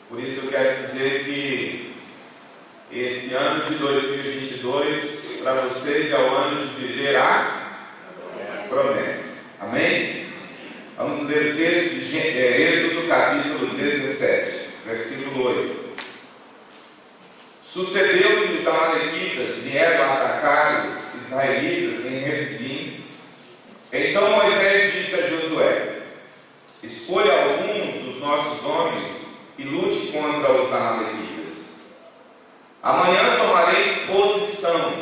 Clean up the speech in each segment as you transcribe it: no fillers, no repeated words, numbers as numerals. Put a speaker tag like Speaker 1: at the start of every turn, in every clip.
Speaker 1: Por isso eu quero dizer que esse ano de 2022 para vocês é o ano de viver a promessa. Amém? Vamos ler o texto de Êxodo capítulo 17, versículo 8. Sucedeu que os amalequitas vieram atacar os israelitas em Refidim. Então Moisés disse a Josué: escolha alguns dos nossos homens e lute contra os amalequitas. Amanhã tomarei posição.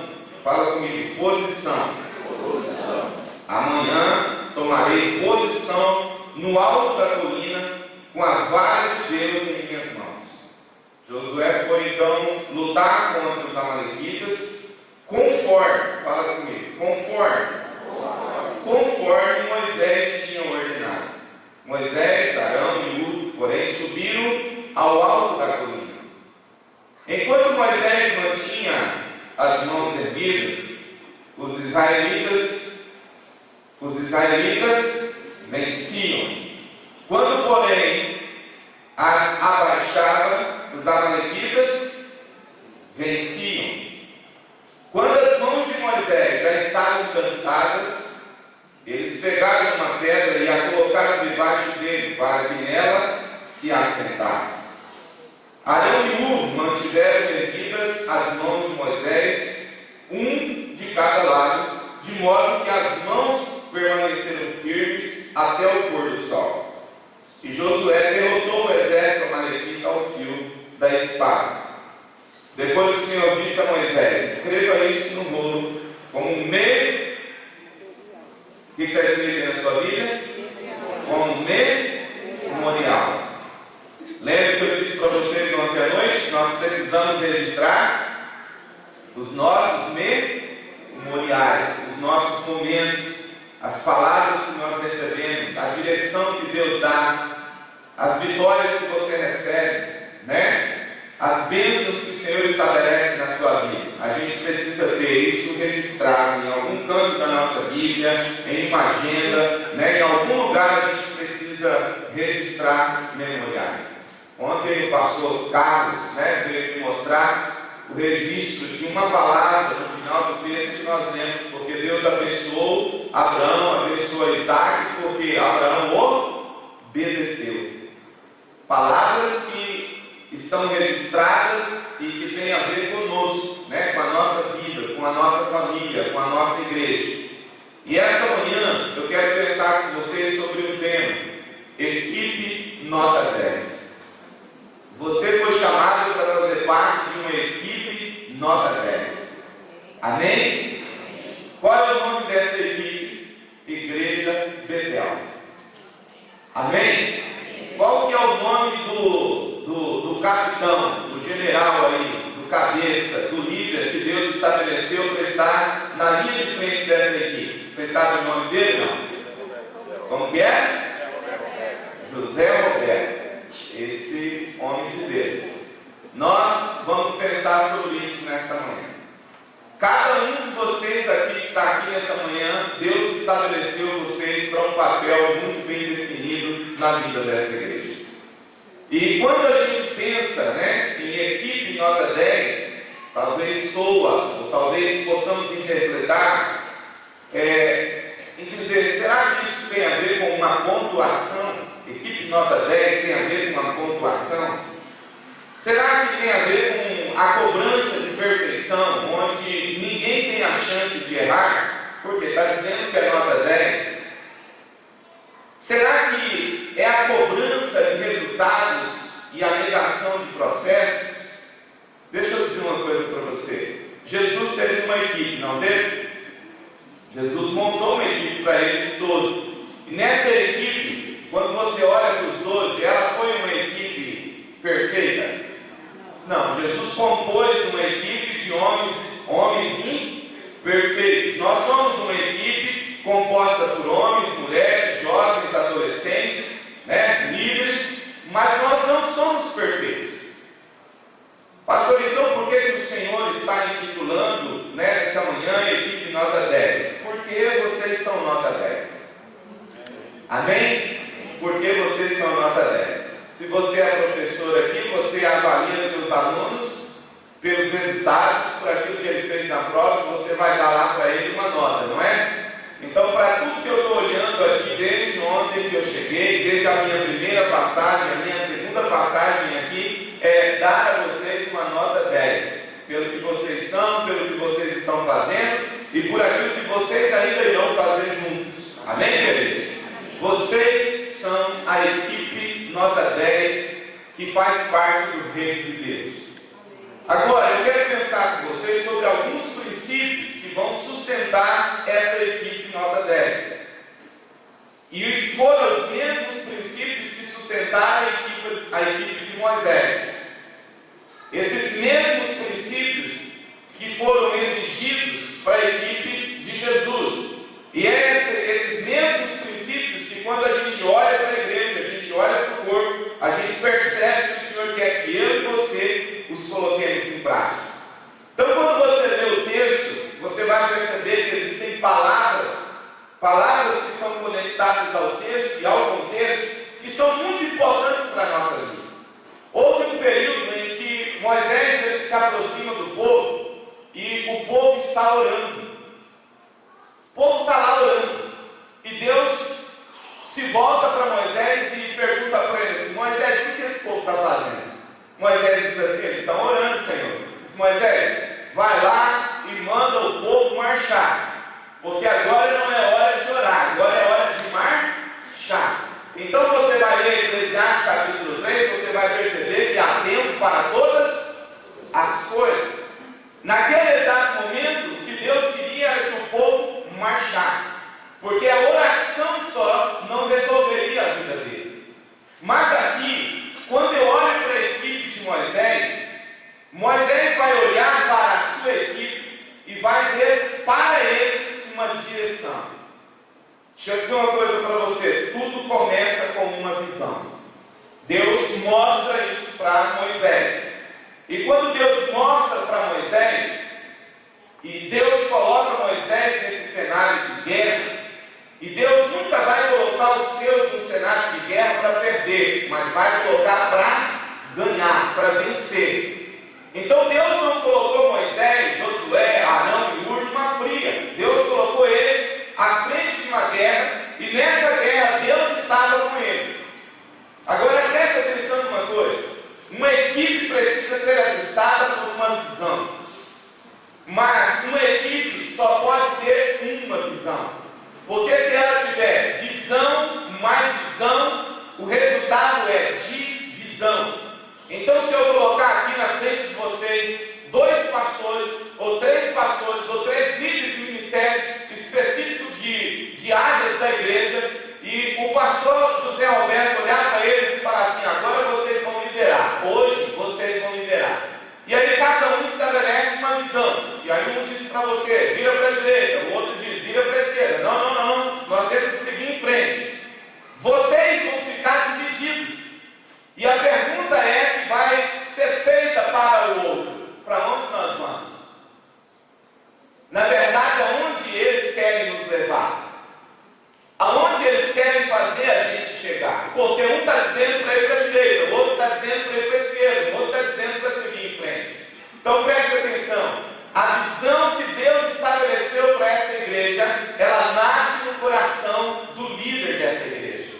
Speaker 1: Fala comigo, posição. Amanhã tomarei posição no alto da colina com a vara de Deus em minhas mãos. Josué foi então lutar contra os amalequitas conforme, fala comigo, conforme Moisés tinha ordenado. Moisés, Arão e Hur, porém, subiram ao alto da colina. Enquanto Moisés mantinha as mãos erguidas, os israelitas venciam. Quando, porém, as abaixava, os amalequitas venciam. Quando as mãos de Moisés já estavam cansadas, eles pegaram uma pedra e a colocaram debaixo dele, para que nela se assentasse. Arão e Hur mantiveram erguidas as mãos de Moisés, um de cada lado, de modo que as mãos permaneceram firmes até o pôr do sol. E Josué derrotou o exército amalequita ao fio da espada. Depois o Senhor disse a Moisés: escreva isso no rolo como meio. O que está escrito aí na sua Bíblia? Como memorial. Lembra que eu disse para vocês ontem à noite? Nós precisamos registrar os nossos memoriais, os nossos momentos, as palavras que nós recebemos, a direção que Deus dá, as vitórias que você recebe, né? As bênçãos que o Senhor estabelece na sua vida. A gente precisa ter isso registrado em algum canto da nossa Bíblia, em uma agenda, né? Em algum lugar a gente precisa registrar memoriais. Ontem o pastor Carlos, né, veio me mostrar o registro de uma palavra no final do texto que nós lemos, porque Deus abençoou Abraão, abençoou Isaac, porque Abraão obedeceu. Palavras que estão registradas e que têm a ver conosco, né, com a nossa vida, com a nossa família, com a nossa igreja. E essa manhã eu quero pensar com vocês sobre um tema: equipe nota 10. Você foi chamado para fazer parte de uma equipe nota 10. Amém? Qual é o nome dessa equipe? Igreja Betel. Amém? Qual que é o nome do capitão, do general aí, do cabeça, do líder que Deus estabeleceu para estar na linha de frente dessa equipe? Vocês sabem o nome dele, não? Como que é? José Roberto. Esse homem de Deus. Nós vamos pensar sobre isso nessa manhã. Cada um de vocês aqui que está aqui nessa manhã, Deus estabeleceu vocês para um papel muito bem definido na vida dessa igreja. E quando a gente pensa, né, em equipe nota 10, talvez soa, ou talvez possamos interpretar, em dizer: será que isso tem a ver com uma pontuação? Equipe nota 10 tem a ver com uma pontuação? Será que tem a ver com a cobrança de perfeição, onde ninguém tem a chance de errar, porque está dizendo que é nota 10? Será que é a cobrança de resultados e a negação de processos? Deixa eu dizer uma coisa para você. Jesus teve uma equipe, não teve? Jesus montou uma equipe para ele de 12. E nessa equipe, quando você olha para os 12, ela foi uma equipe perfeita? Não, Jesus compôs uma equipe de homens imperfeitos. Nós somos uma equipe composta por homens, mulheres, jovens, adolescentes, né, líderes, mas nós não somos perfeitos. Pastor, então por que o Senhor está intitulando, né, essa manhã equipe nota 10? Porque vocês são nota 10. Amém? Porque vocês são nota 10. Se você é professor aqui, avalia seus alunos pelos resultados, por aquilo que ele fez na prova, você vai dar lá para ele uma nota, não é? Então, para tudo que eu estou olhando aqui, desde ontem que eu cheguei, desde a minha primeira passagem, a minha segunda passagem aqui, é dar a vocês uma nota 10, pelo que vocês são, pelo que vocês estão fazendo e por aquilo que vocês ainda irão fazer juntos. Amém, queridos? Vocês são a equipe nota 10 que faz parte do reino de Deus. Agora, eu quero pensar com vocês sobre alguns princípios que vão sustentar essa equipe nota 10. E foram os mesmos princípios que sustentaram a equipe de Moisés. Esses mesmos princípios que foram exigidos para a equipe de Jesus. E esses mesmos princípios que quando a gente olha para a igreja, a gente olha para o corpo, a gente percebe que o Senhor quer que eu e você os coloquemos em prática. Então, quando você lê o texto, você vai perceber que existem palavras que são conectadas ao texto e ao contexto, que são muito importantes para a nossa vida. Houve um período em que Moisés ele se aproxima do povo e o povo está orando. O povo está lá orando. E Deus se volta para Moisés e pergunta para ele assim: Moisés, o que esse povo está fazendo? Moisés diz assim: eles estão orando, Senhor. Diz: Moisés, vai lá e manda o povo marchar, porque agora não é hora de orar, agora é hora de marchar. Então você vai ler Eclesiastes capítulo 3, você vai perceber que há tempo para todas as coisas. Naquele exato momento, o que Deus queria era que o povo marchasse, porque a oração só não resolveria a vida deles. Mas aqui, quando eu olho para a equipe de Moisés, Moisés vai olhar para a sua equipe e vai ter para eles uma direção. Deixa eu dizer uma coisa para você: tudo começa com uma visão. Deus mostra isso para Moisés. E quando Deus mostra para Moisés, e Deus coloca Moisés nesse cenário de guerra, e Deus nunca vai colocar os seus no cenário de guerra para perder, mas vai colocar para ganhar, para vencer. Então Deus não colocou Moisés, Josué, Arão e Hur numa fria. Deus colocou eles à frente de uma guerra, e nessa guerra Deus estava com eles. Agora preste atenção numa coisa: uma equipe precisa ser ajustada por uma visão, mas uma equipe só pode ter uma visão, porque se ela tiver visão mais visão, o resultado é divisão. Então, se eu colocar aqui na frente de vocês 2 pastores, ou 3 pastores, ou 3 líderes de ministérios específicos de áreas da igreja, e o pastor José Roberto olhar para eles e falar assim: agora vocês vão liderar, hoje vocês vão liderar. E aí cada um estabelece uma visão. E aí um diz para você: vira para a direita, o outro diz: vira para a esquerda. Não, nós temos que seguir em frente. Vocês vão ficar divididos. E a pergunta que vai ser feita para o outro: para onde nós vamos? Na verdade, aonde eles querem nos levar? Aonde eles querem fazer a gente chegar? Porque um está dizendo para ir para a direita, o outro está dizendo para ir para a esquerda, o outro está dizendo para seguir em frente. Então preste atenção: a visão que Deus estabeleceu para essa igreja, ela nasce no coração do líder dessa igreja.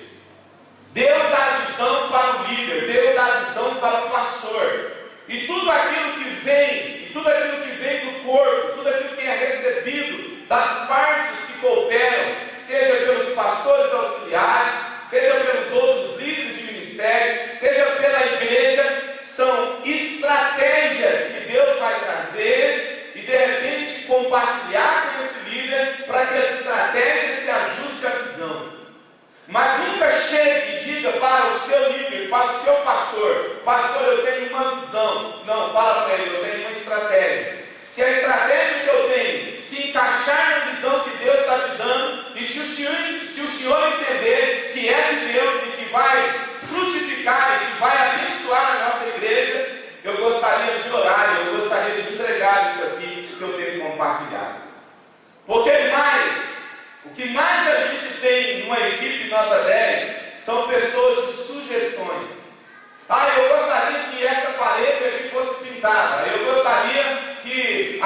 Speaker 1: Deus dá a visão para o líder, Deus dá a visão para o pastor. E tudo aquilo que vem do corpo, tudo aquilo que é recebido das partes que cooperam, seja pelos pastores auxiliares, seja pelos outros líderes de ministério, seja pela igreja, são estratégias que Deus vai trazer e de repente compartilhar com esse líder para que essa estratégia se ajuste à visão. Mas nunca chegue e diga para o seu líder, para o seu pastor: pastor, eu tenho uma visão. Não, fala para ele: eu tenho uma estratégia. Se a estratégia que eu tenho se encaixar na visão que Deus está te dando, e se o senhor entender que é de Deus e que vai frutificar e que vai abençoar a nossa igreja, eu gostaria de orar, eu gostaria de entregar isso aqui que eu tenho compartilhado. Porque o que mais a gente tem numa equipe nota 10 são pessoas de sugestões. Eu gostaria que essa parede pintada. Eu gostaria que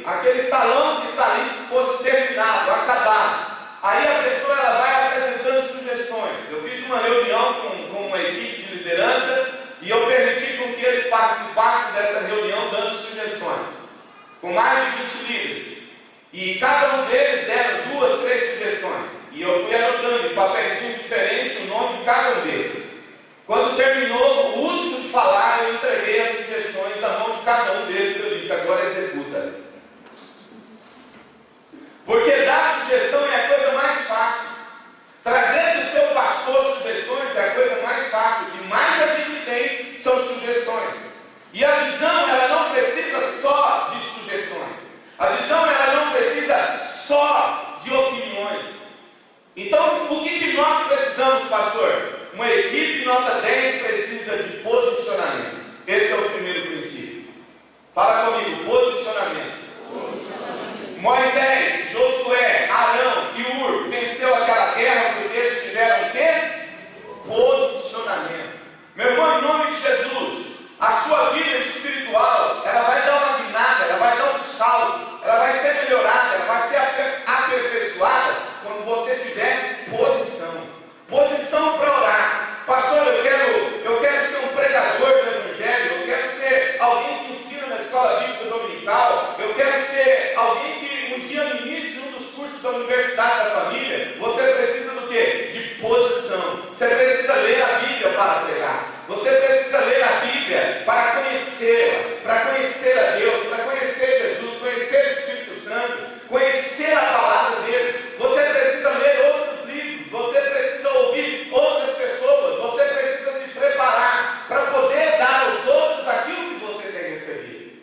Speaker 1: aquele salão que está ali fosse terminado, acabado. Aí a pessoa ela vai apresentando sugestões. Eu fiz uma reunião com uma equipe de liderança e eu permiti com que eles participassem dessa reunião dando sugestões, com mais de 20 líderes. E cada um deles deram 2, 3 sugestões. E eu fui anotando em papelzinho diferente o nome de cada um deles. Quando terminou, o último de falar, eu entreguei as sugestões na mão de cada um deles. Eu disse, agora executa. Porque dar sugestão é a coisa mais fácil. Trazer do seu pastor sugestões é a coisa mais fácil. O que mais a gente tem são sugestões. E a visão, ela não precisa só de sugestões. A visão, ela não precisa só de opiniões. Então, o que nós precisamos, pastor? Uma equipe nota 10 precisa de posicionamento. Esse é o primeiro princípio. Fala comigo, posicionamento. Moisés, Josué, Arão e Ur venceu aquela guerra porque eles tiveram o quê? Posicionamento. Meu irmão, em nome de Jesus, a sua vida espiritual, ela vai dar uma guinada, ela vai dar um salto, ela vai ser melhorada, ela vai ser aperfeiçoada quando você tiver posição. Posição para orar. Pastor, eu quero ser um pregador do Evangelho, eu quero ser alguém que ensina na escola bíblica dominical, eu quero ser alguém que um dia ministre um dos cursos da Universidade da Família. Você precisa do quê? De posição. Você precisa ler a Bíblia para pregar. Você precisa ler a Bíblia para conhecê-la, para conhecer a Deus, para conhecer Jesus, conhecer o Espírito Santo, conhecer a palavra dele. Você precisa ler outros livros, você precisa ouvir outras pessoas, você precisa se preparar para poder dar aos outros aquilo que você tem recebido.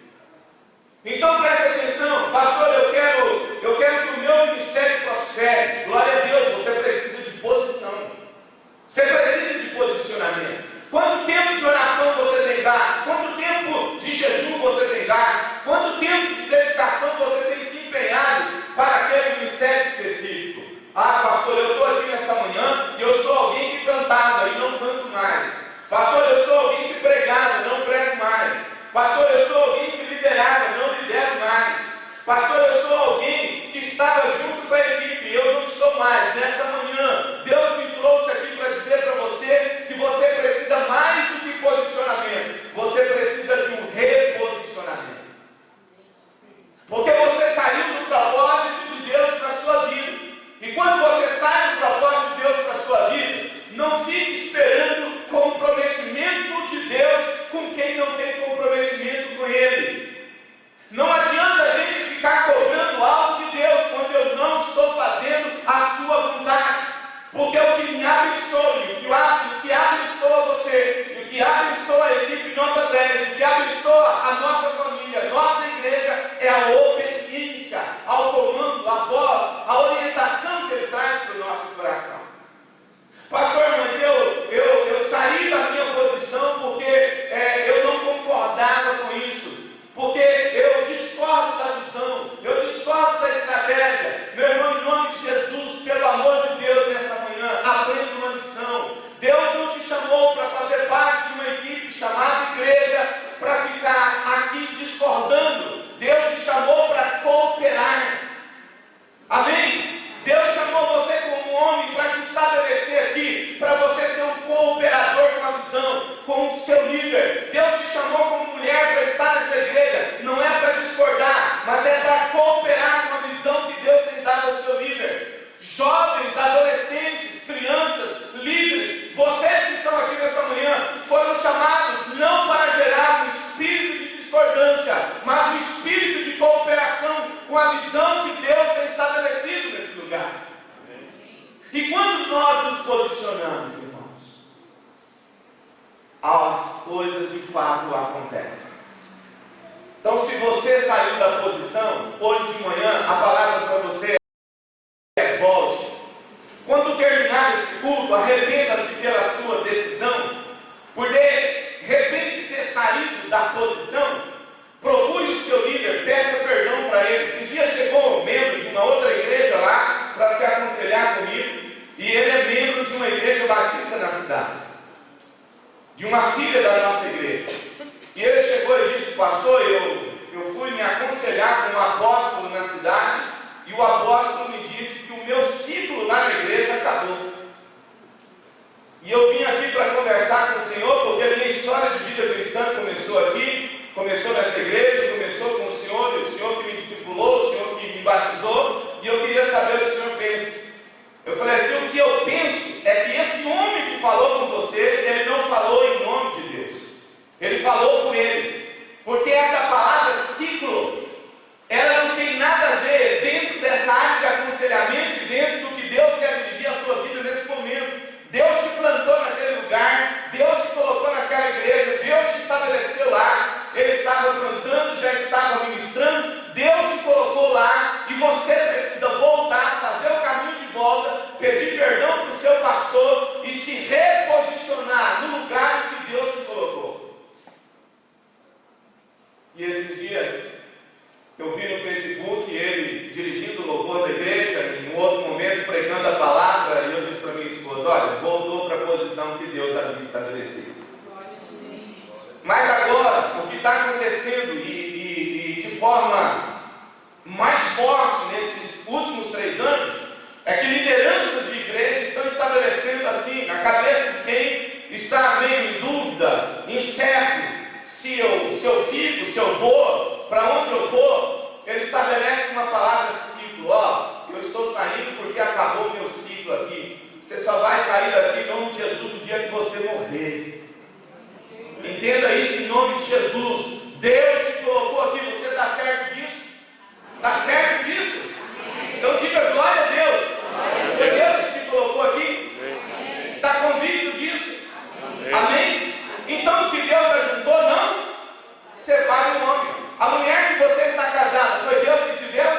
Speaker 1: Então preste atenção, pastor, eu quero que o meu ministério prospere. Glória a Deus, você precisa de posição. Você precisa de posicionamento. Quanto tempo de oração você tem dado? Quanto tempo de jejum você tem dado? Quanto tempo de dedicação você tem se empenhado para aquele ministério específico? Ah, pastor, eu estou aqui nessa manhã e eu sou alguém que cantava e não canto mais. Pastor, eu sou alguém que pregava e não prego mais. Pastor, eu sou alguém que liderava e não lidero mais. Pastor, eu sou alguém que estava junto com a equipe e eu não estou mais. Nessa manhã, Deus me trouxe aqui para dizer para você que você precisa mais do que posicionamento. Você precisa de um reposicionamento. Porque você saiu do propósito de Deus para a sua vida. E quando você sai do propósito de Deus para a sua vida, não fique esperando comprometimento de Deus com quem não tem comprometimento com Ele. Não adianta a gente ficar cobrando algo de Deus quando eu não estou fazendo a sua vontade. Porque o que me abençoa, o que abençoa você, o que abençoa a equipe nota 10, o que abençoa a nossa família, nossa igreja, é a obediência ao comando, à voz, à orientação que Ele traz para o nosso coração. Pastor, mas eu saí da minha posição porque eu não concordava com isso. Porque eu discordo da visão, eu discordo da estratégia. Meu irmão, em nome de Jesus, pelo amor de Deus, nessa manhã, aprenda uma lição. Deus não te chamou para fazer parte de uma equipe chamada igreja, para ficar aqui discordando. Deus te chamou para cooperar. Amém? Deus chamou você como homem para te estabelecer aqui, para você ser um cooperador com a visão, com o seu líder. Deus te chamou como mulher para estar nessa igreja, não é para discordar, mas é para cooperar com a visão que Deus tem dado ao seu líder. Jovens, adolescentes, crianças, líderes, vocês que estão aqui nessa manhã, foram chamados não para gerar um espírito de discordância, mas um espírito de cooperação com a visão que Deus tem estabelecido nesse lugar. E quando nós nos posicionamos, irmãos, as coisas de fato acontecem. Então, se você saiu da posição, hoje de manhã, a palavra para você é volte. Quando terminar esse culto, arrependa-se pela sua decisão, por de repente ter saído da posição. Procure o seu líder, peça perdão para ele. Esse dia chegou um membro de uma outra igreja lá para se aconselhar comigo, e ele é membro de uma igreja batista na cidade, de uma filha da nossa igreja. E ele chegou e disse: pastor, eu fui me aconselhar com um apóstolo na cidade, e o apóstolo me disse que o meu ciclo lá na igreja acabou. E eu vim aqui para conversar com o Senhor, porque a minha história de vida cristã começou aqui, começou nessa igreja, começou com o Senhor que me discipulou, o Senhor que me batizou, e eu queria saber o que o Senhor pensa. Eu falei assim: o que eu penso é que esse homem que falou com você, ele não falou em nome de Deus, ele falou por ele, porque essa palavra ciclo, ela não tem nada a ver dentro dessa área de aconselhamento e dentro do que Deus quer dirigir a sua vida nesse momento. Deus te plantou naquele lugar, Deus te colocou naquela igreja, Deus te estabeleceu lá, Ele estava plantando, já estava ministrando, Deus te colocou lá, e você precisa voltar, fazer o caminho de volta, pedir perdão para o seu pastor e se reposicionar no lugar que Deus te colocou. E esses dias, eu vi no Facebook ele dirigindo o louvor da igreja, em um outro momento pregando a palavra, e eu disse para minha esposa: olha, voltou para a posição que Deus havia estabelecido. Mas agora, o que está acontecendo, e de forma mais forte nesses últimos 3 anos, é que lideranças de igreja estão estabelecendo assim, na cabeça de quem está meio em dúvida, incerto, se eu fico, se eu vou, para onde eu vou, ele estabelece uma palavra ciclo. Ó, eu estou saindo porque acabou o meu ciclo aqui. Você só vai sair daqui em nome de Jesus no dia que você morrer. Entenda isso em nome de Jesus. Deus te colocou aqui, você está certo disso? Está certo disso? Então diga glória a Deus. Foi Deus que te colocou aqui? Está convicto disso? Amém? Então o que Deus ajuntou, não separe o homem. A mulher que você está casada, foi Deus que te deu?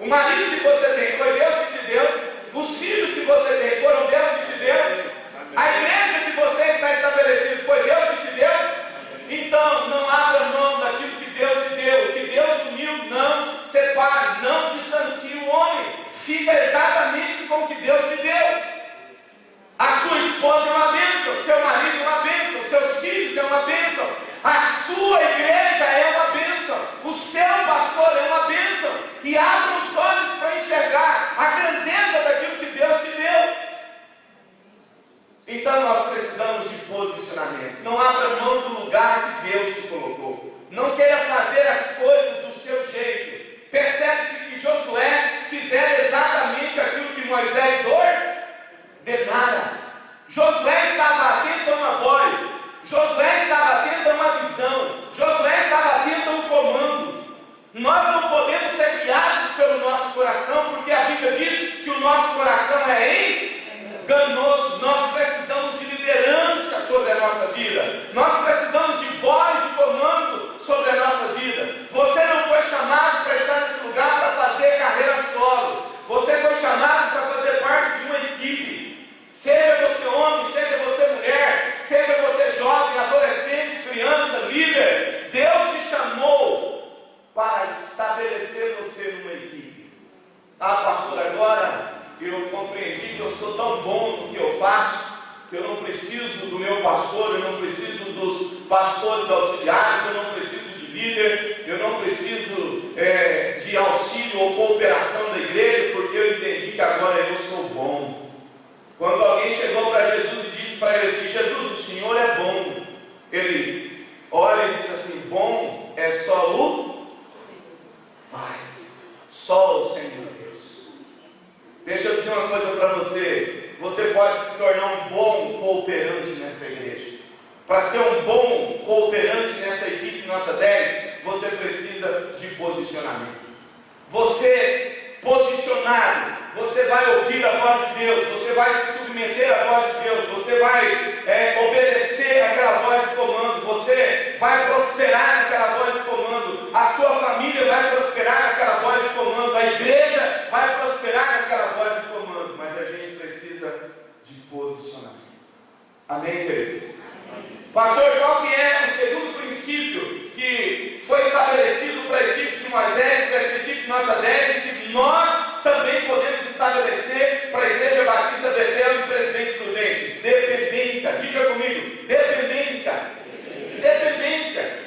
Speaker 1: O marido que você tem, foi Deus que te deu? Os filhos que você tem, foram Deus que te deu? A igreja que você está estabelecido, foi Deus que te deu? Então não abra mão daquilo que Deus te deu. O que Deus uniu, não separe, não distancie o homem. Fica exatamente com o que Deus te deu. A sua esposa é uma bênção, seu marido é uma bênção, seus filhos é uma bênção, a sua igreja é uma bênção, o seu pastor é uma bênção. E abra os olhos para enxergar a grandeza daquilo que Deus te deu. Então nós precisamos de posicionamento. Não abra mão do lugar que Deus te colocou. Não queira fazer as coisas do seu jeito. Percebe-se que Josué fizeram exatamente aquilo que Moisés ordenara. Josué estava atento a uma voz, Josué estava atento a uma visão, Josué estava atento a um comando. Nós não podemos ser guiados pelo nosso coração, porque a Bíblia diz que o nosso coração é enganoso. Nós precisamos de liderança sobre a nossa vida, nós precisamos de voz de comando sobre a nossa vida. Você não foi chamado para estar nesse lugar para fazer carreira solo, você foi chamado para fazer parte de uma equipe. Seja você homem, seja você mulher, seja você jovem, adolescente, criança, líder, Deus te chamou para estabelecer você numa equipe. Ah, pastor, agora eu compreendi que eu sou tão bom no que eu faço, que eu não preciso do meu pastor, eu não preciso dos pastores auxiliares, eu não preciso de líder, eu não preciso de auxílio ou cooperação da igreja, porque eu entendi que agora eu sou bom. Quando alguém chegou para Jesus e disse para ele assim: Jesus, o Senhor é bom, ele olha e diz assim: bom é só o Pai, só o Senhor Deus. Deixa eu dizer uma coisa para você: você pode se tornar um bom cooperante nessa igreja. Para ser um bom cooperante nessa equipe nota 10, você precisa de posicionamento. Você posicionado, você vai ouvir a voz de Deus, você vai se submeter à voz de Deus, você vai obedecer àquela voz de comando, você vai prosperar naquela voz de comando, a sua família vai prosperar naquela voz de comando, a igreja vai prosperar naquela voz de comando, mas a gente precisa de posicionamento. Amém, queridos? Pastor, qual que é o segundo princípio que foi estabelecido para a equipe de Moisés, para essa equipe nota 10, e que nós também podemos estabelecer para a Igreja Batista Betel e Presidente Prudente? Dependência. Diga comigo: dependência. Dependência.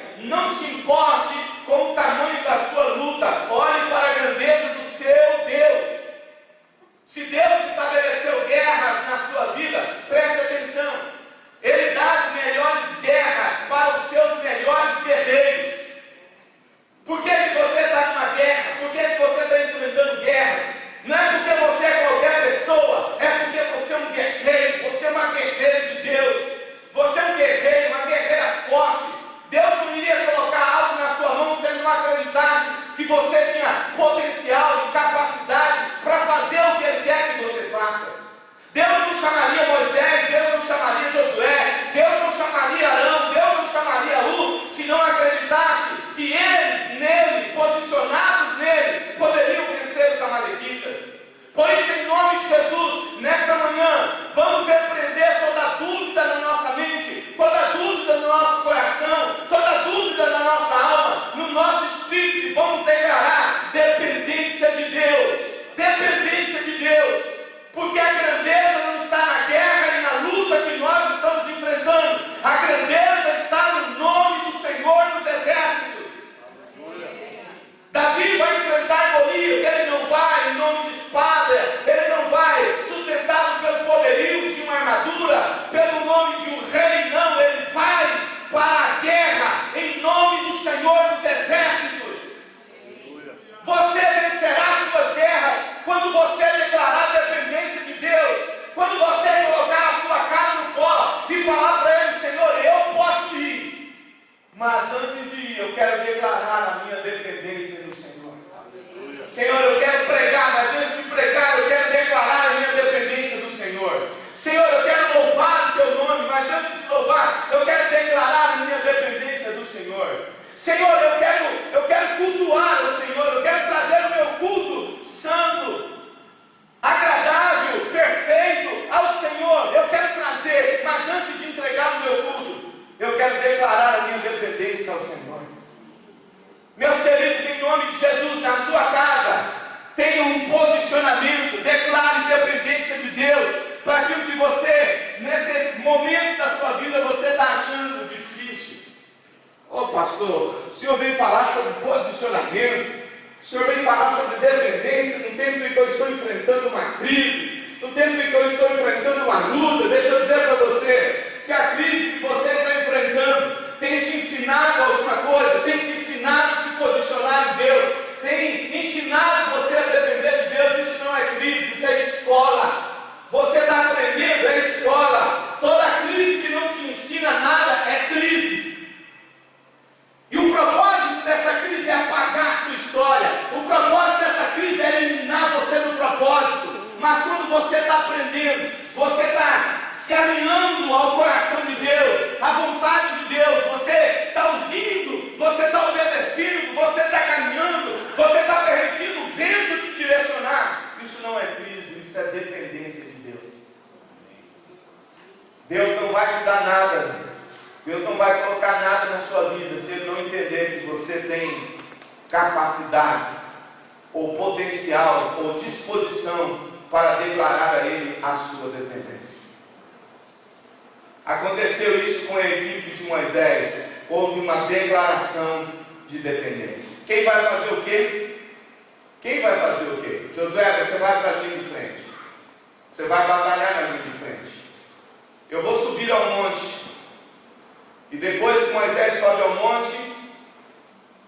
Speaker 1: você tinha potencial e capacidade para fazer o que Ele quer que você faça. Deus não chamaria Moisés, Deus não chamaria Josué, Deus não chamaria Arão, Deus não chamaria Ú, se não acreditasse que eles, nele, posicionados nele, poderiam vencer os amalequitas. Por isso, em nome de Jesus, nessa manhã, vamos repreender toda dúvida na nossa mente, toda dúvida no nosso coração, toda dúvida na nossa alma, no nosso espírito, e vamos declarar dependência de Deus, dependência de Deus, porque a grandeza não está na guerra e na luta que nós estamos enfrentando, a grandeza está no nome do Senhor dos Exércitos. Davi vai enfrentar Golias, ele não vai em nome de espada, ele não vai sustentado pelo poderio de uma armadura, pelo nome de um rei, não, ele vai para a guerra em nome do Senhor dos Exércitos. Você vencerá suas guerras quando você declarar dependência de Deus, quando você colocar a sua cara no pó e falar para Ele: Senhor, eu posso ir, mas antes de ir eu quero declarar a minha dependência do Senhor. Senhor, eu quero pregar, mas antes de pregar eu quero declarar a minha dependência do Senhor. Senhor, eu quero louvar o Teu nome, mas antes de louvar eu quero declarar a minha dependência do Senhor. Senhor, eu quero cultuar o Senhor, eu quero trazer o meu culto santo, agradável, perfeito ao Senhor. Eu quero trazer, mas antes de entregar o meu culto, eu quero declarar a minha dependência ao Senhor. Meus queridos, em nome de Jesus, na sua casa, tenha um posicionamento, declare dependência de Deus para aquilo que você, nesse momento da sua vida, você está achando difícil. Ô pastor, o senhor vem falar sobre posicionamento, o senhor vem falar sobre dependência no tempo em que eu estou enfrentando uma crise, no tempo em que eu estou enfrentando uma luta. Deixa eu dizer para você, se a crise que você está enfrentando tem te ensinado alguma coisa, tem te ensinado a se posicionar em Deus, tem ensinado você a depender de Deus, isso não é crise, isso é escola. Você está aprendendo, é escola. Toda crise que não te ensina nada é crise. E o propósito dessa crise é apagar a sua história. O propósito dessa crise é eliminar você do propósito. Mas quando você está aprendendo, você está se alinhando ao coração de Deus, à vontade de Deus, você está ouvindo, você está obedecendo, você está caminhando, você está permitindo o vento te direcionar. Isso não é crise, isso é dependência de Deus. Deus não vai te dar nada, Deus não vai colocar nada na sua vida se Ele não entender que você tem capacidade, ou potencial, ou disposição para declarar a Ele a sua dependência. Aconteceu isso com a equipe de Moisés. Houve uma declaração de dependência. Quem vai fazer o quê? Quem vai fazer o quê? Josué, você vai para a linha de frente. Você vai batalhar na linha de frente. Eu vou subir ao monte. E depois que Moisés sobe ao monte,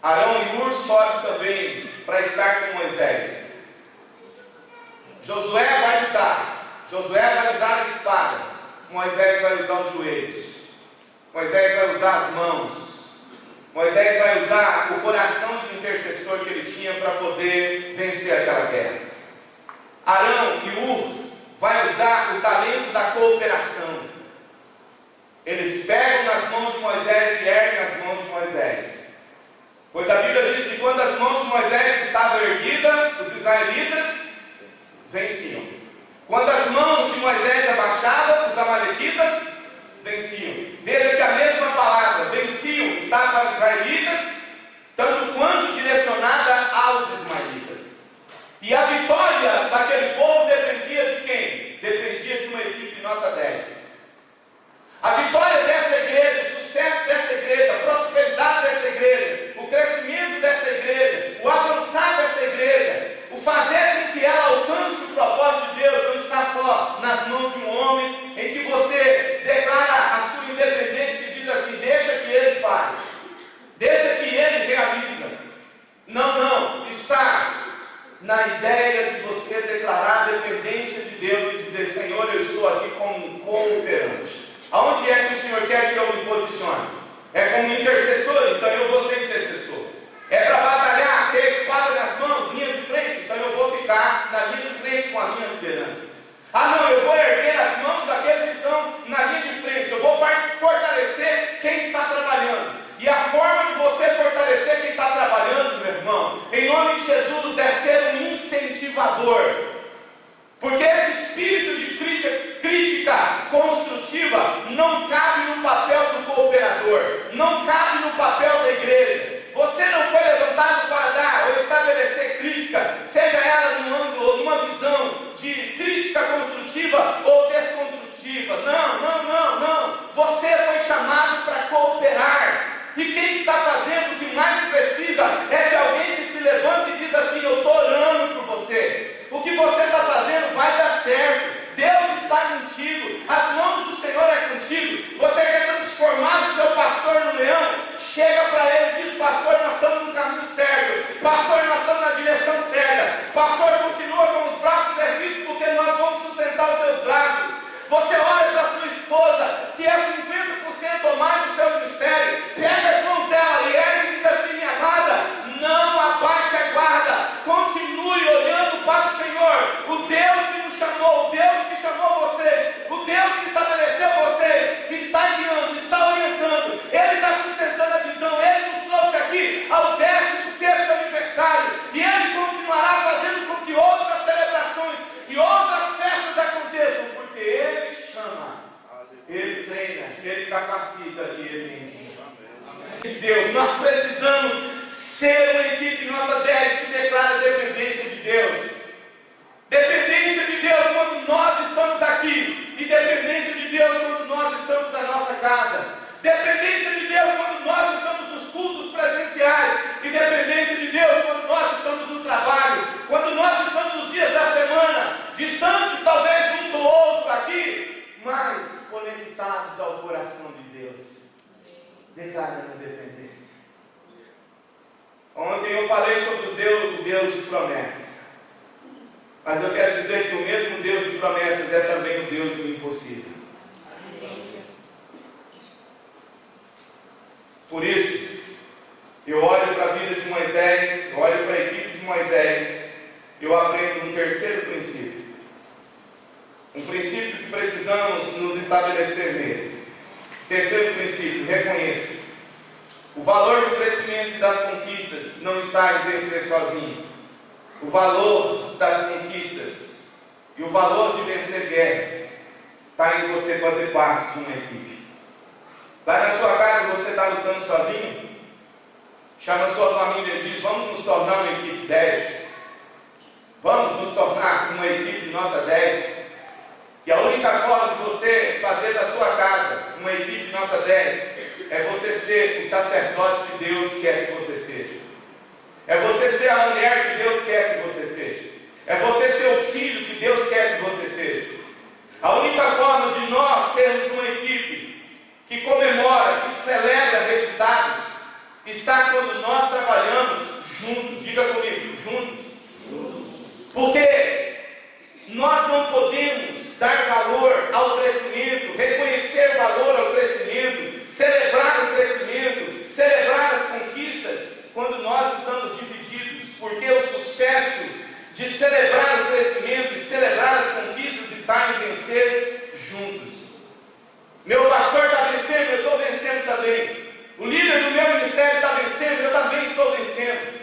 Speaker 1: Arão e Hur sobem também para estar com Moisés. Josué vai lutar. Josué vai usar a espada. Moisés vai usar os joelhos. Moisés vai usar as mãos. Moisés vai usar o coração de intercessor que ele tinha para poder vencer aquela guerra. Arão e Hur vai usar o talento da cooperação. Eles pegam nas mãos de Moisés e erguem as mãos de Moisés. Pois a Bíblia diz que quando as mãos de Moisés estavam erguidas, os israelitas venciam. Quando as mãos de Moisés abaixavam, os amalequitas venciam. Veja que a mesma palavra, venciam, está para os israelitas, tanto quanto direcionada aos ismaelitas. E a vitória daquele povo dependia de quem? Dependia de uma equipe nota 10. A vitória dessa igreja, o sucesso dessa igreja, a prosperidade dessa igreja, o crescimento dessa igreja, o avançar dessa igreja, o fazer com que ela alcance o propósito de Deus, não está só nas mãos de um homem, em que você declara a sua independência e diz assim: deixa que ele faz, deixa que ele realiza. Não, está na ideia de você declarar a dependência de Deus e dizer: Senhor, eu estou aqui como um cooperante. Aonde é que o Senhor quer que eu me posicione? É como intercessor, então eu vou ser intercessor. É para batalhar, ter espada favor. Porque esse espírito de crítica construtiva não cabe no papel do cooperador, não cabe no papel da igreja. Você não foi levantado para dar ou estabelecer crítica, seja ela num ângulo ou numa visão de crítica construtiva ou desconstrutiva. Não. Você foi chamado para cooperar. E quem está fazendo o que mais precisa é de alguém que se levanta e diz assim: eu estou orando por você. O que você está fazendo vai dar certo. Deus está contigo. As mãos do Senhor é contigo. Você quer transformar o seu pastor no leão? Chega para ele e diz: pastor, nós estamos no caminho certo. Pastor, nós estamos na direção certa. Pastor, continua com os braços erguidos, porque nós vamos sustentar os seus braços. Você olha para sua esposa, que é 50% ou mais do seu ministério, pega as mãos dela e ergue e diz assim: minha amada, não abaixe a guarda, continue olhando para o Senhor, o Deus que nos chamou, o Deus que chamou vocês, o Deus que estabeleceu vocês, está guiando, está orientando, Ele está sustentando a visão, Ele nos trouxe aqui ao 16º aniversário, e Ele continuará fazendo com que outras celebrações e outras festas aconteçam, porque Ele chama, Ele treina, Ele capacita e Ele envia. Deus, nós precisamos ser uma equipe nota 10 que declara dependência de Deus. Dependência de Deus quando nós estamos aqui, e dependência de Deus quando nós estamos na nossa casa. Dependência de Deus quando nós estamos nos cultos presenciais, e dependência de Deus quando nós estamos no trabalho, quando nós estamos nos dias da semana, distantes talvez um do outro aqui, mas conectados ao coração de Deus. Declarando dependência. Ontem eu falei sobre o Deus de promessas. Mas eu quero dizer que o mesmo Deus de promessas é também o Deus do impossível. Por isso, eu olho para a vida de Moisés, eu olho para a equipe de Moisés, eu aprendo um terceiro princípio. Um princípio que precisamos nos estabelecer nele. Terceiro princípio: reconheça. O valor do crescimento e das conquistas não está em vencer sozinho. O valor das conquistas e o valor de vencer guerras está em você fazer parte de uma equipe. Lá na sua casa você está lutando sozinho? Chama a sua família e diz: vamos nos tornar uma equipe 10. Vamos nos tornar uma equipe nota 10. E a única forma de você fazer da sua casa uma equipe nota 10 é você ser o sacerdote que Deus quer que você seja. É você ser a mulher que Deus quer que você seja. É você ser o filho que Deus quer que você seja. A única forma de nós sermos uma equipe que comemora, que celebra resultados, está quando nós trabalhamos juntos. Diga comigo, juntos. Porque nós não podemos dar valor ao crescimento, reconhecer valor ao crescimento, celebrar o crescimento, celebrar as conquistas, quando nós estamos divididos, porque o sucesso de celebrar o crescimento e celebrar as conquistas está em vencer juntos. Meu pastor está vencendo, eu estou vencendo também. O líder do meu ministério está vencendo, eu também estou vencendo.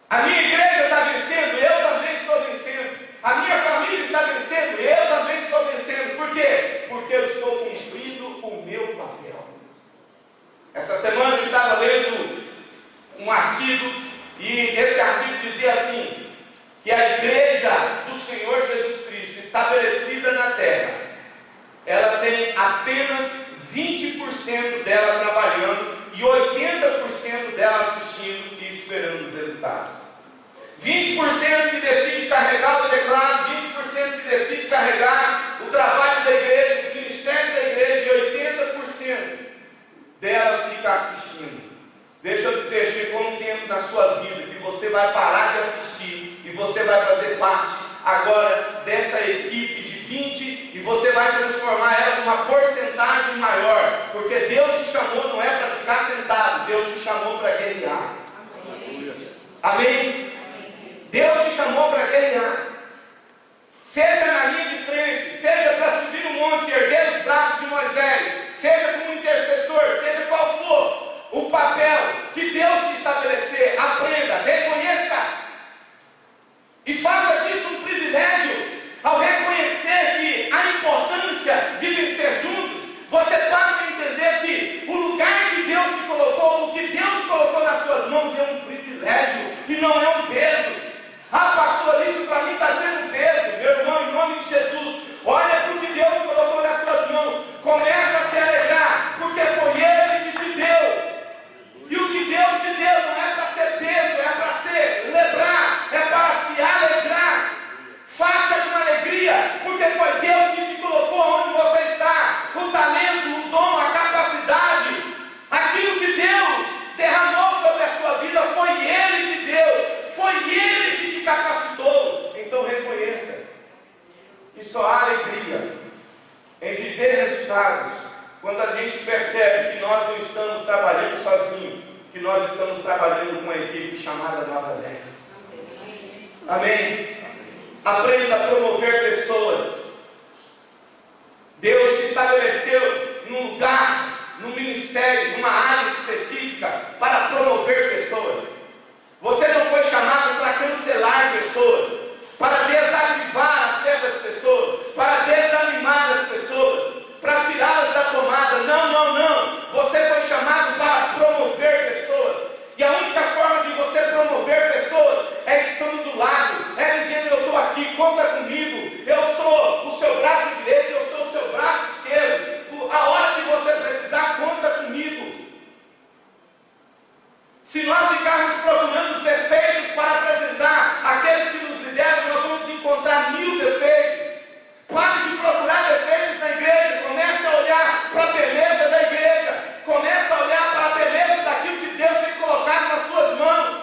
Speaker 1: A minha igreja está vencendo, eu também estou vencendo. A minha família está vencendo, eu também estou vencendo. Por quê? Porque eu estou cumprindo o meu papel. Essa semana eu estava lendo um artigo, e esse artigo dizia assim, que a igreja do Senhor Jesus Cristo, estabelecida na terra, ela tem apenas 20% dela trabalhando e 80% dela assistindo e esperando os resultados. 20% que decide carregar o teclado, 20% que decide carregar o trabalho da igreja, os ministérios da igreja, e 80% dela fica assistindo. Deixa eu dizer, chegou um tempo na sua vida que você vai parar de assistir e você vai fazer parte agora dessa equipe de 20 e você vai transformar ela numa porcentagem maior, porque Deus te chamou não é para ficar sentado, Deus te chamou para guerrear. Amém? Deus te chamou para guerrear. Seja na linha de frente, seja para subir no monte e erguer os braços de Moisés, seja como intercessor, seja qual for o papel que Deus te estabelecer, aprenda, reconheça e faça trabalhando sozinhos, que nós estamos trabalhando com uma equipe chamada Nova Lex. Amém? Aprenda a promover pessoas. Deus te estabeleceu num lugar, num ministério, numa área específica para promover pessoas. Você não foi chamado para cancelar pessoas, para desativar a fé das pessoas, para desanimar as pessoas, para tirá-las da tomada. Não, não, não. Você foi chamado para promover pessoas. E a única forma de você promover pessoas é estando do lado, é dizendo: eu estou aqui, conta comigo, eu sou o seu braço direito, eu sou o seu braço esquerdo, a hora que você precisar, conta comigo. Se nós ficarmos procurando os defeitos para apresentar àqueles que nos lideram, nós vamos encontrar 1000 defeitos. Pare de procurar defeitos na igreja, comece a olhar para a beleza da igreja, comece a olhar para a beleza daquilo que Deus tem colocado nas suas mãos,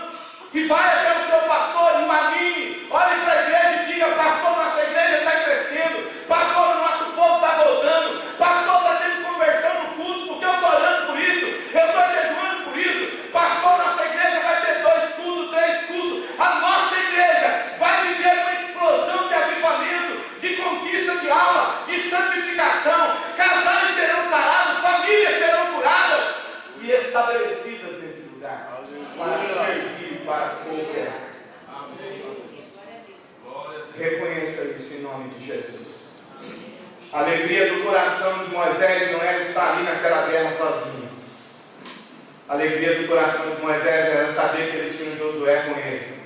Speaker 1: e vai até o seu pastor e o anime, olhe para a igreja e diga: pastor, nossa igreja está crescendo, pastor, o nosso povo está voltando, pastor, está tendo conversão no culto, porque eu estou orando por isso, eu estou jejuando por isso, pastor, nossa igreja vai ter 2 cultos, 3 cultos, a nossa igreja vai viver uma explosão de avivamento, de conquista de alma, de santificação, casais serão sarados, famílias serão curadas e estabelecidas nesse lugar, para servir, para cooperar. Reconheça isso em nome de Jesus. A alegria do coração de Moisés não era estar ali naquela guerra sozinho. A alegria do coração de Moisés era saber que ele tinha um Josué com ele,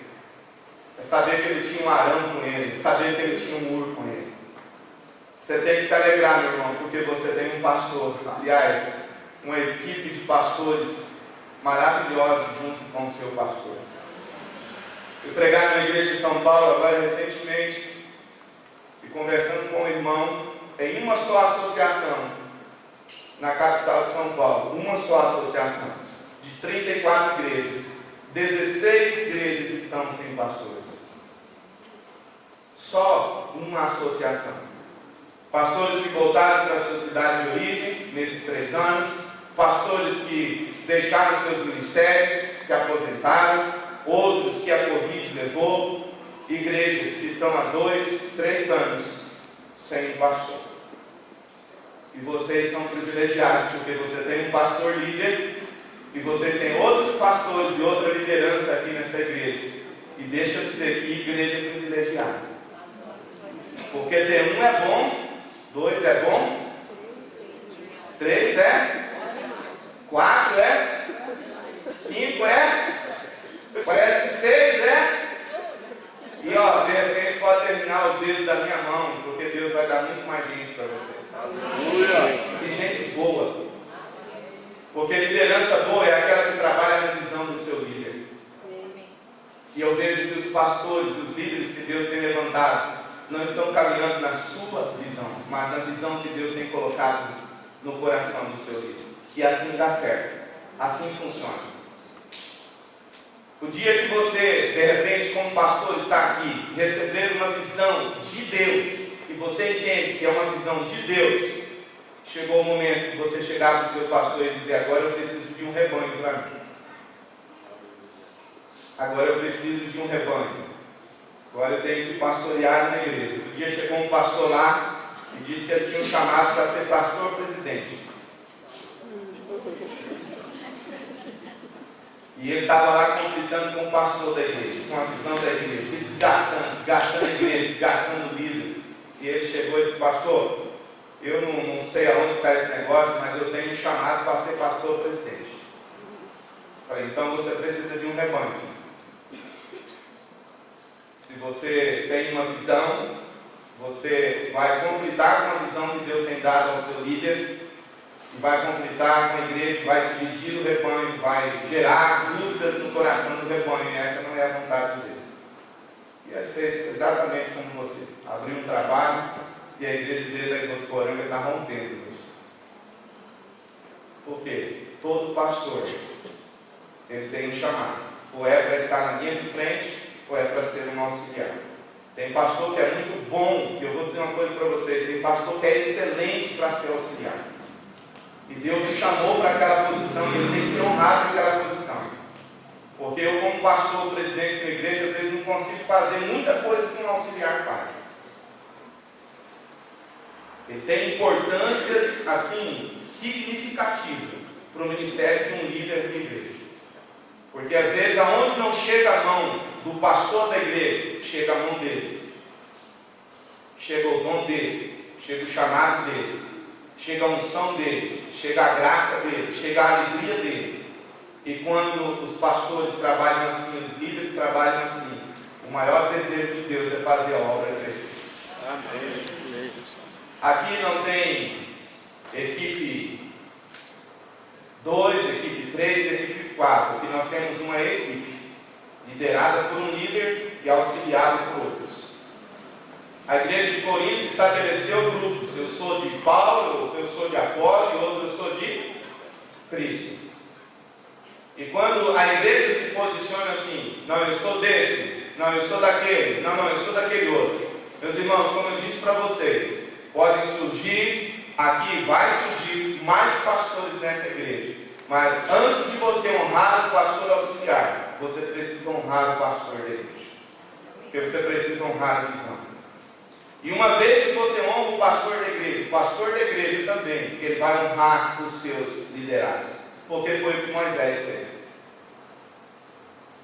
Speaker 1: é saber que ele tinha um Arão com ele, saber que ele tinha um Ur com ele. Você tem que se alegrar, meu irmão, porque você tem um pastor, aliás, uma equipe de pastores maravilhosos junto com o seu pastor. Eu pregava na igreja de São Paulo agora recentemente, e conversando com um irmão em uma só associação, na capital de São Paulo, uma só associação, de 34 igrejas, 16 igrejas estão sem pastores. Só uma associação. Pastores que voltaram para a sua cidade de origem nesses 3 anos, pastores que deixaram seus ministérios, que aposentaram, outros que a Covid levou, igrejas que estão há 2, 3 anos sem pastor. E vocês são privilegiados, porque você tem um pastor líder, e vocês têm outros pastores e outra liderança aqui nessa igreja. E deixa eu dizer que igreja é privilegiada. Porque ter 1 é bom, 2 é bom, 3 é, 4 é, 5 é, parece que 6 é. E ó, de repente pode terminar os dedos da minha mão, porque Deus vai dar muito mais gente para vocês. E gente boa. Porque liderança boa é aquela que trabalha na visão do seu líder. E eu vejo que os pastores, os líderes que Deus tem levantado, não estão caminhando na sua visão, mas na visão que Deus tem colocado no coração do seu líder. E assim dá certo. Assim funciona. O dia que você, de repente, como pastor, está aqui, receber uma visão de Deus, e você entende que é uma visão de Deus, chegou o momento de você chegar para o seu pastor e dizer: agora eu preciso de um rebanho para mim. Agora eu preciso de um rebanho. Agora eu tenho que pastorear na igreja. Outro dia chegou um pastor lá e disse que ele tinha um chamado para ser pastor presidente. E ele estava lá conflitando com o pastor da igreja, com a visão da igreja, se desgastando a igreja, desgastando o líder. E ele chegou e disse: pastor, eu não sei aonde está esse negócio, mas eu tenho um chamado para ser pastor presidente. Falei: então você precisa de um rebanho. Se você tem uma visão, você vai conflitar com a visão que Deus tem dado ao seu líder, e vai conflitar com a igreja, vai dividir o rebanho, vai gerar dúvidas no coração do rebanho, e essa não é a vontade de Deus. E ele fez exatamente como você, abriu um trabalho, e a igreja dele em Votuporanga está rompendo isso. Por quê? Todo pastor, ele tem um chamado, ou é para estar na linha de frente, ou é para ser um auxiliar. Tem pastor que é muito bom, e eu vou dizer uma coisa para vocês, tem pastor que é excelente para ser auxiliar. E Deus o chamou para aquela posição, e ele tem pastor, o presidente da igreja, às vezes não consigo fazer muita coisa que um auxiliar faz. Ele tem importâncias, assim, significativas para o ministério de um líder de igreja. Porque às vezes aonde não chega a mão do pastor da igreja, chega a mão deles. Chega o dom deles, chega o chamado deles, chega a unção deles, chega a graça deles, chega a alegria deles. E quando os pastores trabalham assim, os líderes trabalham assim, o maior desejo de Deus é fazer a obra crescer. Amém. Aqui não tem equipe 2, equipe 3, equipe 4. Aqui nós temos uma equipe liderada por um líder e auxiliada por outros. A igreja de Corinto estabeleceu grupos. Eu sou de Paulo, outro eu sou de Apolo e outro eu sou de Cristo. E quando a igreja se posiciona assim, não, eu sou desse, não, eu sou daquele, não, eu sou daquele outro. Meus irmãos, como eu disse para vocês, podem surgir, aqui vai surgir mais pastores nessa igreja. Mas antes de você honrar o pastor auxiliar, você precisa honrar o pastor da igreja. Porque você precisa honrar a visão. E uma vez que você honra o pastor da igreja também, ele vai honrar os seus liderados. Porque foi o que Moisés fez.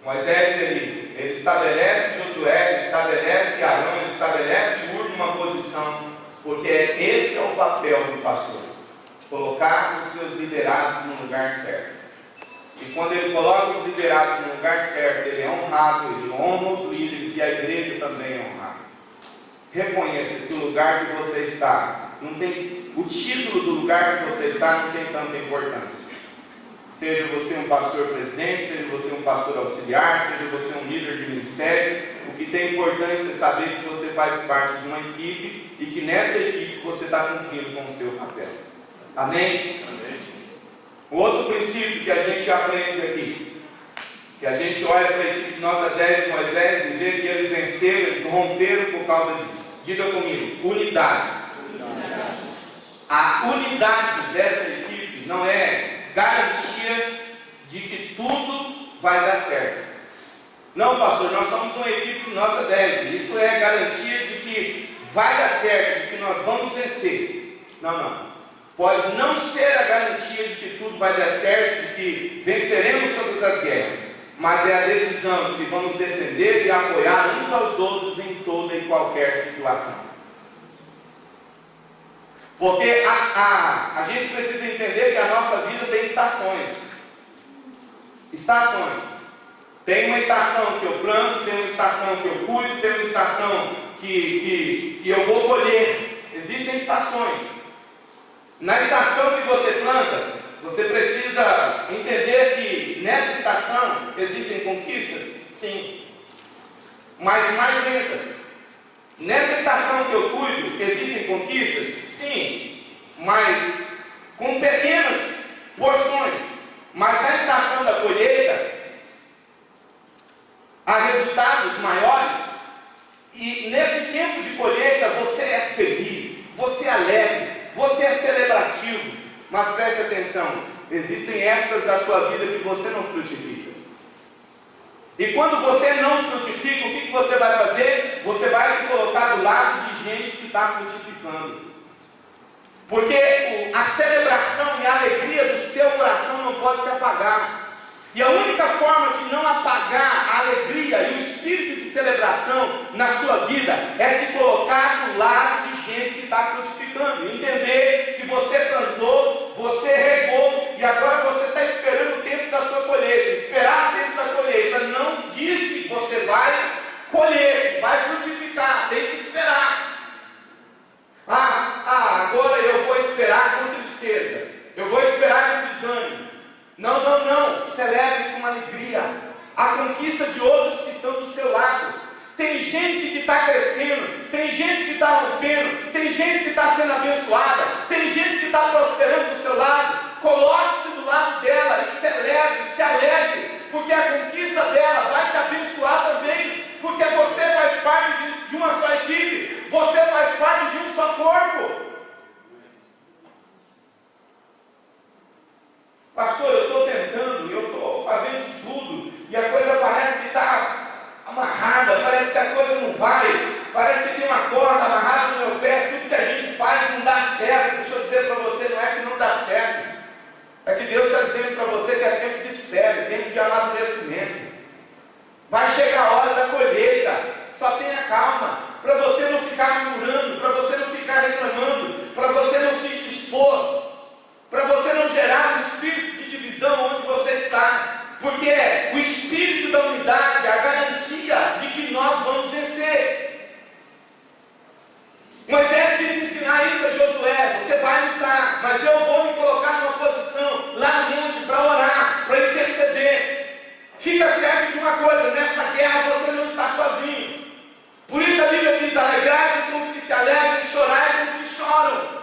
Speaker 1: Moisés, ele estabelece Josué, ele estabelece Arão, ele estabelece Ur numa posição, porque esse é o papel do pastor. Colocar os seus liderados no lugar certo. E quando ele coloca os liderados no lugar certo, ele é honrado, ele honra os líderes e a igreja também é honrada. Reconheça que o lugar que você está, não tem, o título do lugar que você está não tem tanta importância. Seja você um pastor presidente, seja você um pastor auxiliar, seja você um líder de ministério, o que tem importância é saber que você faz parte de uma equipe e que nessa equipe você está cumprindo com o seu papel. Amém? Amém. O outro princípio que a gente aprende aqui, que a gente olha para a equipe nota 10 de Moisés e vê que eles venceram, eles romperam por causa disso. Diga comigo, unidade. A unidade dessa equipe não é garantia de que tudo vai dar certo. Não, pastor, nós somos uma equipe nota 10. Isso é garantia de que vai dar certo, de que nós vamos vencer. Não. Pode não ser a garantia de que tudo vai dar certo, de que venceremos todas as guerras. Mas é a decisão de que vamos defender e apoiar uns aos outros em toda e qualquer situação. Porque a gente precisa entender que a nossa vida tem estações. Estações. Tem uma estação que eu planto, tem uma estação que eu cuido, tem uma estação que eu vou colher. Existem estações. Na estação que você planta, você precisa entender que nessa estação existem conquistas? Sim. Mas mais lentas. Nessa estação que eu cuido, existem conquistas? Sim. Mas com pequenas porções. Mas na estação da colheita, há resultados maiores. E nesse tempo de colheita, você é feliz, você é alegre, você é celebrativo. Mas preste atenção, existem épocas da sua vida que você não frutifica. E quando você não frutifica, o que você vai fazer? Você vai se colocar do lado de gente que está frutificando. Porque a celebração e a alegria do seu coração não pode se apagar. E a única forma de não apagar a alegria e o espírito de celebração na sua vida é se colocar do lado de gente que está frutificando. Entender que você plantou, você regou e agora você está esperando o tempo da sua colheita. Esperar o tempo da colheita não diz que você vai colher, vai frutificar, tem que esperar. Agora eu vou esperar com tristeza, eu vou esperar com desânimo. Não, celebre com alegria a conquista de outros que estão do seu lado. Tem gente que está crescendo, tem gente que está rompendo, tem gente que está sendo abençoada, tem gente que está prosperando do seu lado. Coloque-se do lado dela e celebre, se alegre, porque a conquista dela vai te abençoar também, porque você faz parte de uma só equipe, você faz parte de um só corpo. Pastor, eu estou tentando, eu estou fazendo de tudo, e a coisa parece tempo de amadurecimento. Vai chegar a hora da colheita. Só tenha calma, para você não ficar murmurando, para você não ficar reclamando, para você não se dispor, para você não gerar um espírito de divisão onde você está, porque o espírito da unidade é a garantia de que nós vamos vencer. Moisés quis ensinar isso a Josué: você vai lutar, mas eu vou me colocar numa posição lá no monte para orar, para interceder. Fica certo de uma coisa: nessa guerra você não está sozinho. Por isso a Bíblia diz: alegrai-vos com os que se alegram e chorai com os que choram.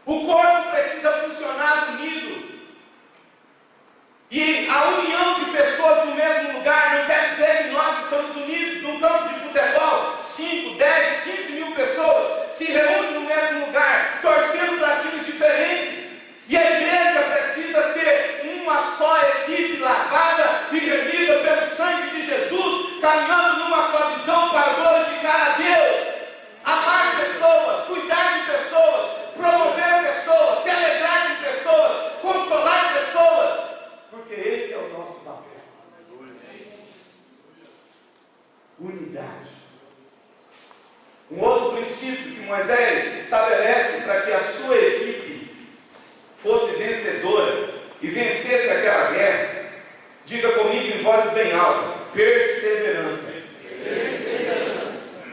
Speaker 1: O corpo precisa funcionar unido. E a união de pessoas no mesmo lugar não quer dizer que nós estamos unidos. Num campo de futebol, 5, 10, 15 mil pessoas se reúnem no mesmo lugar, torcendo para times diferentes. E a igreja precisa ser uma só equipe, lavada e remida pelo sangue de Jesus, caminhando numa só visão para glorificar a Deus. Amar pessoas, cuidar de pessoas, promover pessoas, se alegrar de pessoas, consolar pessoas, porque esse é o nosso papel. Unidade. Um outro princípio que Moisés estabelece para que a sua equipe fosse vencedora e vencesse aquela guerra, diga comigo em voz bem alta: perseverança. Perseverança.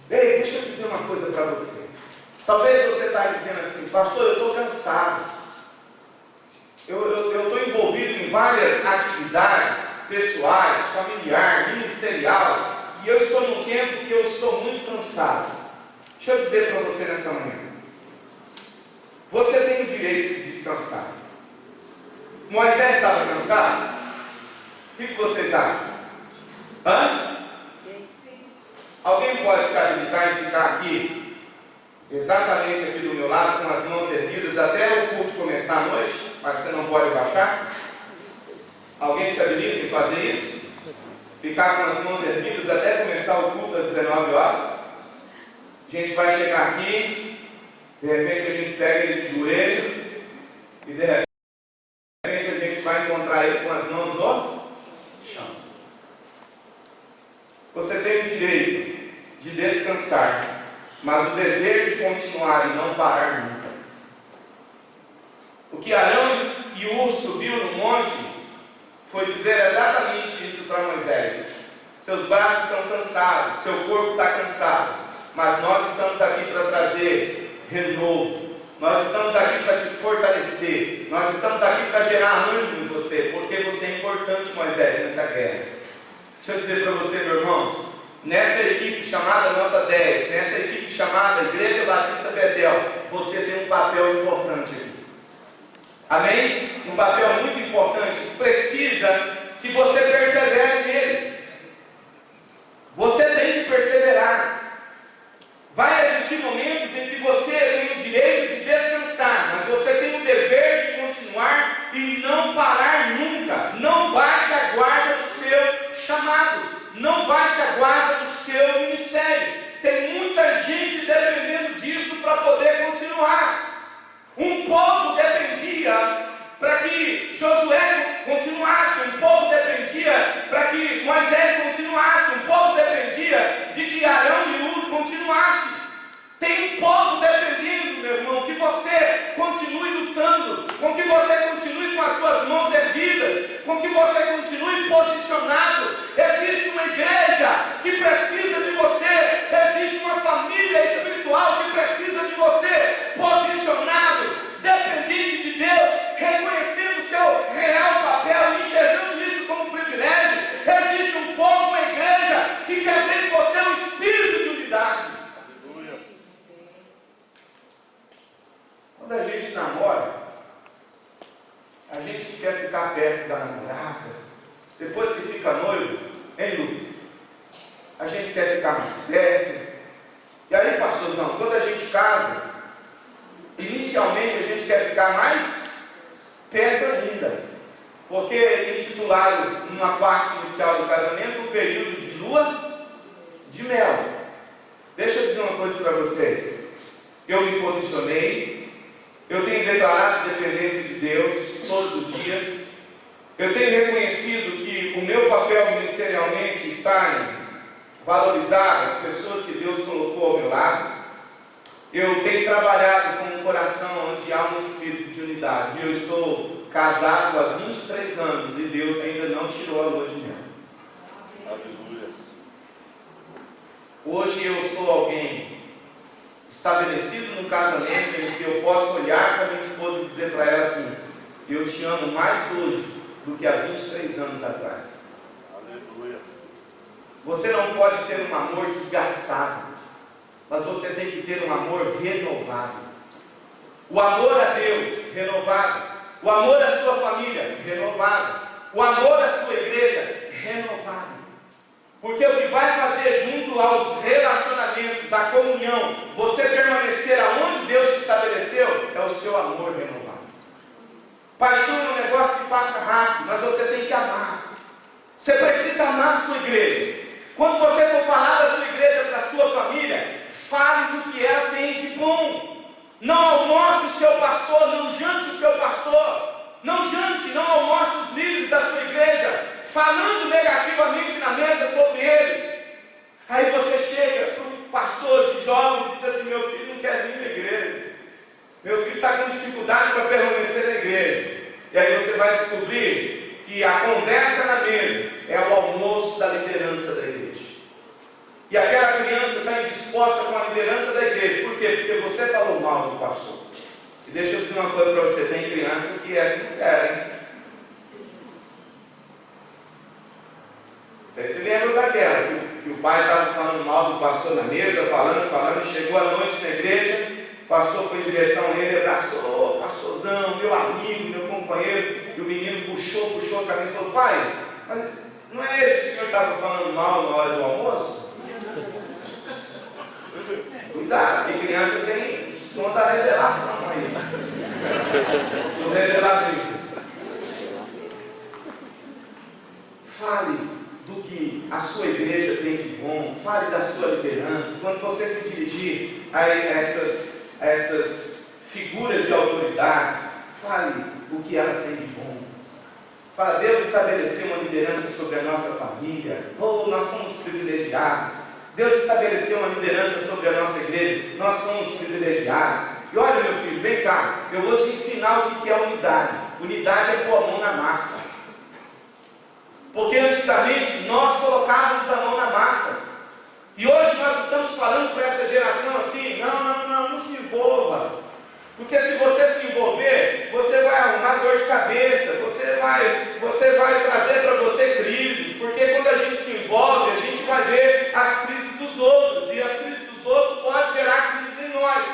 Speaker 1: Ei, deixa eu dizer uma coisa para você. Talvez você está dizendo assim: pastor, eu estou cansado, eu estou envolvido em várias atividades pessoais, familiar, ministerial, e eu estou num tempo que eu estou muito cansado. Deixa eu dizer para você nessa manhã: você tem o direito de descansar. Moisés estava cansado? O que vocês acham? Alguém pode se habilitar e ficar aqui, exatamente aqui do meu lado, com as mãos erguidas até o culto começar à noite, mas você não pode baixar? Alguém se habilita em fazer isso? Ficar com as mãos erguidas até começar o culto às 19 horas? A gente vai chegar aqui, de repente a gente pega ele de joelho, e de repente a gente vai encontrar ele com as mãos no chão. Você tem o direito de descansar, mas o dever de continuar e não parar nunca. O que Arão e Ur subiu no monte foi dizer exatamente isso para Moisés: seus braços estão cansados, seu corpo está cansado, mas nós estamos aqui para trazer renovo, nós estamos aqui para te fortalecer, nós estamos aqui para gerar ânimo em você, porque você é importante, Moisés, nessa guerra. Deixa eu dizer para você, meu irmão, nessa equipe chamada Nota 10, nessa equipe chamada Igreja Batista Betel, você tem um papel importante aqui. Amém? Um papel muito importante, que precisa que você persevere nele. Você tem que perseverar. Vai existir momentos em que você tem o direito de descansar, mas você tem o dever de continuar e não parar nunca. Não baixe a guarda do seu chamado, não baixe a guarda do seu ministério. Tem muita gente dependendo disso para poder continuar. Um povo dependia para que Josué continuasse, um povo dependia para que Moisés continuasse, um povo dependia de que Arão e Ur continuassem. Tem um povo dependendo, meu irmão, que você continue lutando, com que você continue com as suas mãos erguidas, com que você continue posicionado. Existe uma igreja que precisa de você, existe uma família espiritual que precisa de você posicionado, dependente de Deus, reconhecendo o seu real papel, enxergando isso como privilégio. Existe um povo, uma igreja que quer ver em você um espírito de unidade. Quando a gente namora, a gente quer ficar perto da namorada. Depois que fica noivo, hein, Lucas? A gente quer ficar mais perto. E aí, pastorzão, quando a gente casa, inicialmente a gente quer ficar mais perto ainda. Porque intitulado numa parte inicial do casamento o período de lua de mel. Deixa eu dizer uma coisa para vocês. Eu me posicionei, eu tenho declarado dependência de Deus todos os dias, Eu tenho reconhecido que o meu papel ministerialmente está em valorizar as pessoas que Deus colocou ao meu lado. Eu tenho trabalhado com um coração onde há um espírito de unidade. Eu estou casado há 23 anos e Deus ainda não tirou a lua de mel.
Speaker 2: Aleluia.
Speaker 1: Hoje eu sou alguém estabelecido no casamento em que eu posso olhar para minha esposa e dizer para ela assim: eu te amo mais hoje do que há 23 anos atrás.
Speaker 2: Aleluia.
Speaker 1: Você não pode ter um amor desgastado, mas você tem que ter um amor renovado. O amor a Deus, renovado. O amor à sua família, renovado. O amor à sua igreja, renovado. Porque o que vai fazer junto aos relacionamentos, à comunhão, você permanecer aonde Deus te estabeleceu, é o seu amor renovado. Paixão é um negócio que passa rápido, mas você tem que amar. Você precisa amar a sua igreja. Quando você for falar da sua igreja para a sua família, fale do que ela tem de bom. Não almoce o seu pastor, não jante o seu pastor. Não jante, não almoce os líderes da sua igreja, falando negativamente na mesa sobre eles. Aí você chega para o pastor de jovens e diz assim: meu filho não quer vir na igreja. Meu filho está com dificuldade para permanecer na igreja. E aí você vai descobrir que a conversa na mesa é o almoço da liderança da igreja. E aquela criança está indisposta com a liderança da igreja. Por quê? Porque você falou mal do pastor. E deixa eu dizer uma coisa para você: tem criança que é sincera, hein? Você se lembra daquela que o pai estava falando mal do pastor na mesa, falando, chegou à noite na igreja, o pastor foi em direção a ele, abraçou: ô pastorzão, meu amigo, meu companheiro, e o menino puxou a cabeça e falou: pai, mas não é ele que o senhor estava falando mal na hora do almoço? Cuidado, porque criança tem dom da revelação aí, do revelamento. Fale do que a sua igreja tem de bom, fale da sua liderança. Quando você se dirigir a essas figuras de autoridade, fale o que elas têm de bom. Fala: Deus estabeleceu uma liderança sobre a nossa família, nós somos privilegiados. Deus estabeleceu uma liderança sobre a nossa igreja, nós somos privilegiados. E olha, meu filho, vem cá, eu vou te ensinar o que é unidade. Unidade é pôr a mão na massa. Porque antigamente nós colocávamos a mão na massa. E hoje nós estamos falando para essa geração assim: não se envolva. Porque se você se envolver, você vai arrumar dor de cabeça, você vai trazer para você crises. Porque quando a gente se envolve, a gente vai ver as crises dos outros. E as crises dos outros podem gerar crises em nós.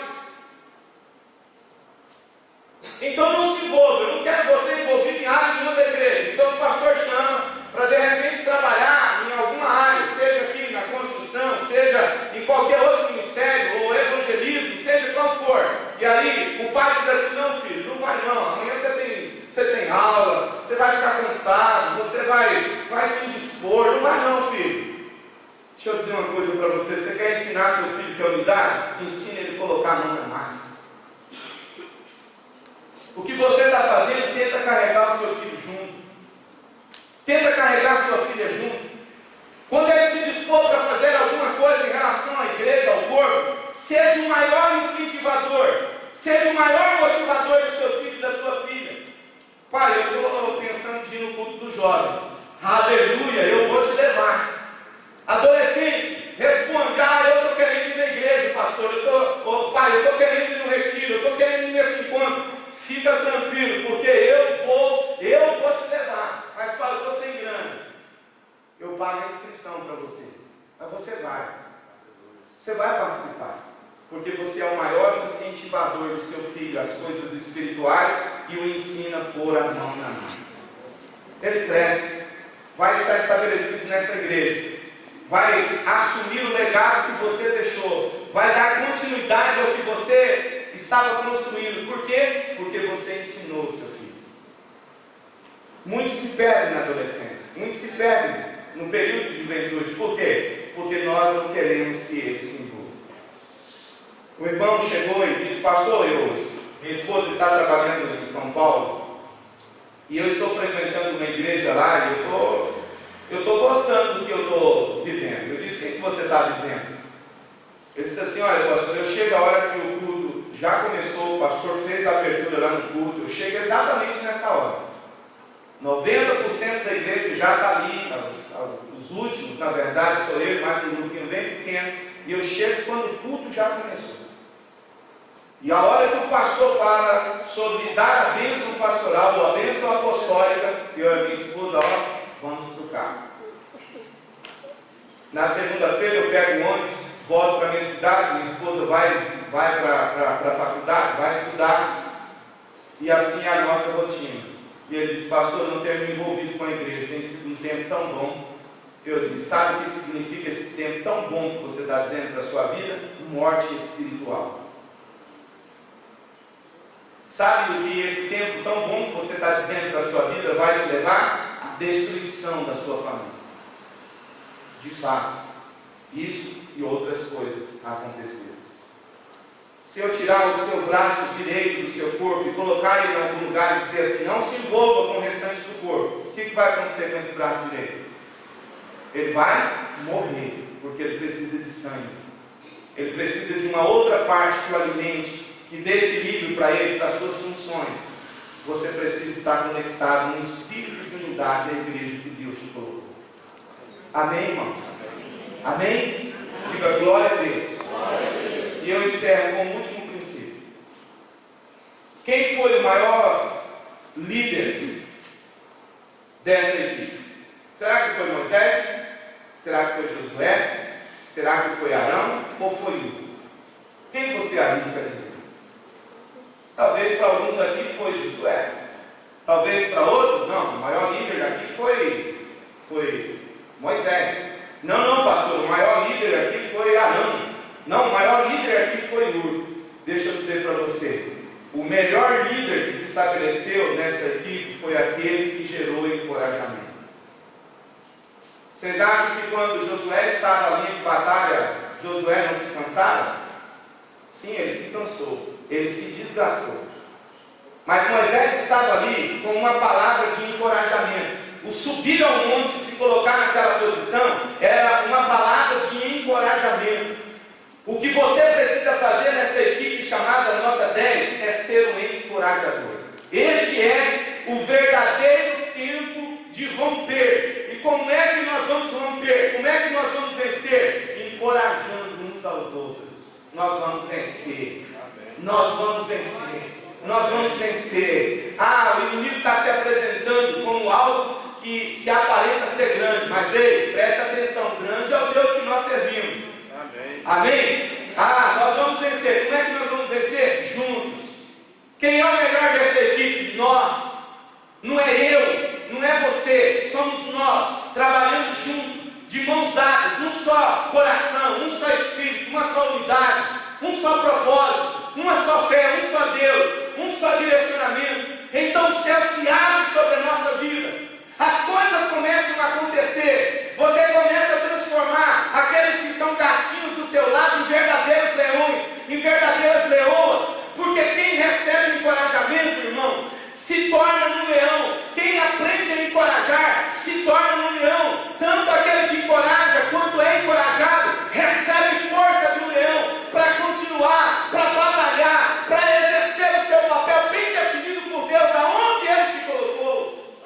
Speaker 1: Então não se envolva. Eu não quero você envolvido em área nenhuma da igreja. Então o pastor chama para de repente trabalhar em alguma área, seja aqui na construção, seja em qualquer outro ministério, ou evangelismo, seja qual for. E aí o pai diz assim: não, filho, não vai não, amanhã você tem aula, você vai ficar cansado, você vai se indispor, não vai não, filho. Deixa eu dizer uma coisa para você: você quer ensinar seu filho que é unidade? Ensine ele a colocar a mão na massa. O que você está fazendo, tenta carregar o seu filho junto. Tenta carregar sua filha junto. Quando ele se dispor para fazer alguma coisa em relação à igreja, ao corpo, seja o maior incentivador, seja o maior motivador do seu filho e da sua filha. Pai, eu estou pensando em ir no culto dos jovens. Aleluia, eu vou te levar. Adolescente, responde: eu estou querendo ir na igreja, pastor. Pai, eu estou querendo ir no retiro, eu estou querendo ir nesse encontro. Fica tranquilo, porque eu vou te levar. Mas Paulo, eu estou sem grana. Eu pago a inscrição para você. Mas você vai. Você vai participar. Porque você é o maior incentivador do seu filho às coisas espirituais e o ensina a pôr a mão na massa. Ele cresce, vai estar estabelecido nessa igreja, vai assumir o legado que você deixou, vai dar continuidade ao que você estava construindo. Por quê? Porque você ensinou o seu filho. Muitos se perdem na adolescência, muitos se perdem no período de juventude. Por quê? Porque nós não queremos que ele se envolva. O irmão chegou e disse: pastor, minha esposa está trabalhando em São Paulo E eu estou frequentando uma igreja lá e eu estou gostando do que eu estou vivendo. Eu disse: o que você está vivendo? Eu disse assim: olha, pastor, eu chego a hora que o culto já começou, o pastor fez a abertura lá no culto, eu chego exatamente nessa hora. 90% da igreja já está ali, os últimos, na verdade, sou eu, mais um grupinho bem pequeno, e eu chego quando o culto já começou. E a hora que o pastor fala sobre dar a bênção pastoral, ou a bênção apostólica, eu e a minha esposa, vamos para o carro. Na segunda-feira eu pego o ônibus, volto para a minha cidade, minha esposa vai para a faculdade, vai estudar, e assim é a nossa rotina. E ele disse: pastor, eu não tenho me envolvido com a igreja, tem sido um tempo tão bom. Eu disse: sabe o que significa esse tempo tão bom que você está dizendo para a sua vida? Morte espiritual. Sabe o que esse tempo tão bom que você está dizendo para a sua vida vai te levar? A destruição da sua família. De fato, isso e outras coisas aconteceram. Se eu tirar o seu braço direito do seu corpo e colocar ele em algum lugar e dizer assim: não se envolva com o restante do corpo, o que vai acontecer com esse braço direito? Ele vai morrer, porque ele precisa de sangue. Ele precisa de uma outra parte que o alimente, que dê equilíbrio para ele, para as suas funções. Você precisa estar conectado num espírito de unidade à igreja que Deus te colocou. Amém, irmãos? Amém? Diga glória a Deus. E eu encerro com o último princípio. Quem foi o maior líder dessa equipe? Será que foi Moisés? Será que foi Josué? Será que foi Arão? Ou foi Ur? Quem você arrisca dizer? Talvez para alguns aqui foi Josué. Talvez para outros, não. O maior líder daqui foi Moisés. Não, pastor. O maior líder aqui foi Arão. Não, o maior líder aqui foi Ur. Deixa eu dizer para você: o melhor líder que se estabeleceu nessa equipe foi aquele que gerou encorajamento. Vocês acham que quando Josué estava ali em batalha, Josué não se cansava? Sim, ele se cansou, ele se desgastou. Mas Moisés estava ali com uma palavra de encorajamento. O subir ao monte e se colocar naquela posição era uma palavra de encorajamento. O que você precisa fazer nessa equipe chamada Nota 10 é ser um encorajador. Este é o verdadeiro tempo de romper. E como é que nós vamos romper? Como é que nós vamos vencer? Encorajando uns aos outros. Nós vamos vencer. Nós vamos vencer. Nós vamos vencer. O inimigo está se apresentando como algo que se aparenta ser grande. Mas ei, presta atenção, grande é o Deus que nós servimos. Amém? Nós vamos vencer. Como é que nós vamos vencer? Juntos. Quem é o melhor dessa equipe? Nós. Não é eu, não é você. Somos nós, trabalhando juntos, de mãos dadas, um só coração, um só espírito, uma só unidade, um só propósito, uma só fé, um só Deus, um só direcionamento. Então o céu se abre sobre a nossa vida. As coisas começam a acontecer. Você começa a transformar aqueles que são gatinhos do seu lado em verdadeiros leões, em verdadeiras leoas. Porque quem recebe encorajamento, irmãos, se torna um leão. Quem aprende a encorajar se torna um leão. Tanto aquele que encoraja quanto é encorajado recebe força de um leão para continuar, para batalhar, para exercer o seu papel bem definido por Deus, aonde Ele te colocou.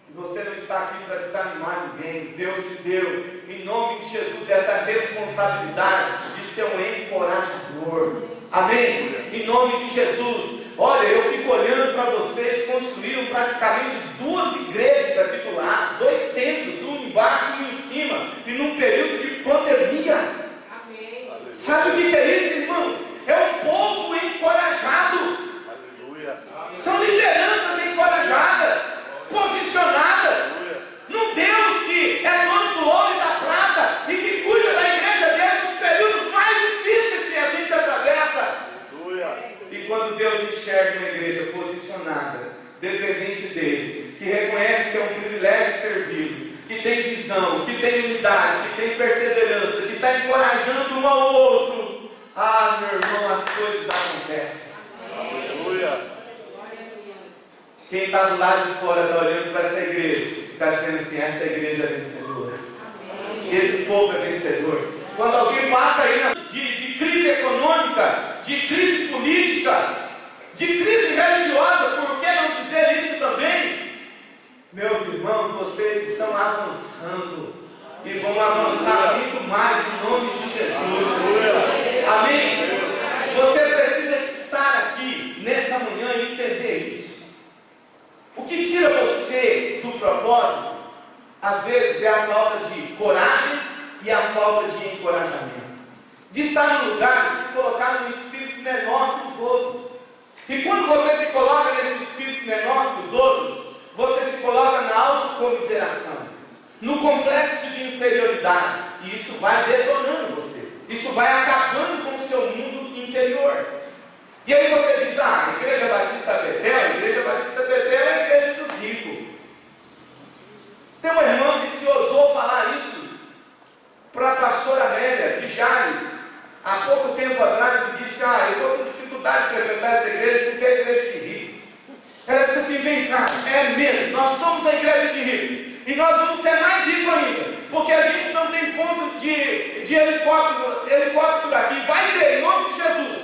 Speaker 1: E você não está aqui para desanimar ninguém. Deus te deu, em nome de Jesus, essa responsabilidade de ser um encorajador. Amém? Em nome de Jesus. Olha, eu fico olhando para vocês, construíram praticamente 2 igrejas aqui do lado, 2 templos, um embaixo e um em cima, e num período de pandemia. Amém. Sabe o que é isso, irmãos? É um povo encorajado.
Speaker 2: Aleluia.
Speaker 1: São lideranças encorajadas, posicionadas, num Deus que é dono do ouro e da prata, e que cuida da igreja dele nos períodos mais difíceis que a gente atravessa. E quando Deus enxerga uma igreja posicionada, dependente dele, que reconhece que é um privilégio servi-lo, que tem visão, que tem unidade, que tem perseverança, que está encorajando um ao outro, meu irmão, as coisas acontecem.
Speaker 2: Aleluia.
Speaker 1: Quem está do lado de fora está olhando para essa igreja, está dizendo assim: essa igreja é vencedora. Esse povo é vencedor. Quando alguém passa aí de crise econômica, de crise política, de crise religiosa, por que não dizer isso também? Meus irmãos, vocês estão avançando e vão avançar muito mais em nome de Jesus. Amém? Você precisa estar aqui nessa manhã e entender isso. O que tira você do propósito, às vezes, é a falta de coragem e a falta de encorajamento. De estar no lugar, de se colocar num espírito menor que os outros. E quando você se coloca nesse espírito menor que os outros, você se coloca na autocomiseração, no complexo de inferioridade. E isso vai detonando você. Isso vai acabando com o seu mundo interior. E aí você diz: a Igreja Batista Betel, a Igreja Batista Betel é a igreja dos ricos. Tem uma irmã que se ousou falar isso para a pastora Amélia de Jales, há pouco tempo atrás, e disse: eu estou com dificuldade de frequentar essa igreja porque é a igreja de rico. Ela disse assim: vem cá, é mesmo, nós somos a igreja de rico. E nós vamos ser mais ricos ainda, porque a gente não tem ponto de helicóptero aqui. Vai ter, em nome de Jesus.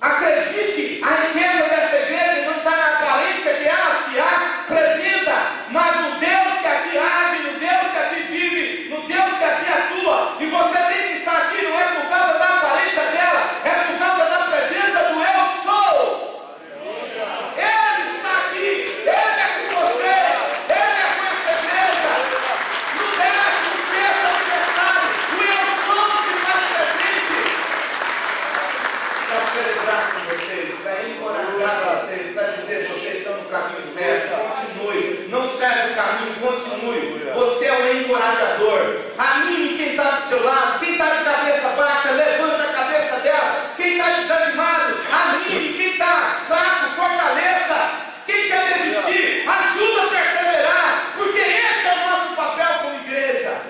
Speaker 1: Acredite, a riqueza dessa igreja não está na aparência que ela se apresenta, mas no Deus que aqui age, no Deus que aqui vive, no Deus que aqui atua. E você tem que estar aqui, não é por causa da aparência dela, é por causa da presença do Eu Sou. Ele está aqui, Ele é com você, Ele é com essa igreja. No 16º aniversário, o Eu Sou se faz presente. Para celebrar com vocês, para encorajar vocês, para dizer: vocês estão no caminho certo, continue, não sai do caminho, continue. Você é um encorajador. Anime quem está do seu lado. Quem está de cabeça baixa, levanta a cabeça dela. Quem está desanimado, anime. Quem está fraco, fortaleça. Quem quer desistir, ajuda a perseverar, porque esse é o nosso papel como igreja.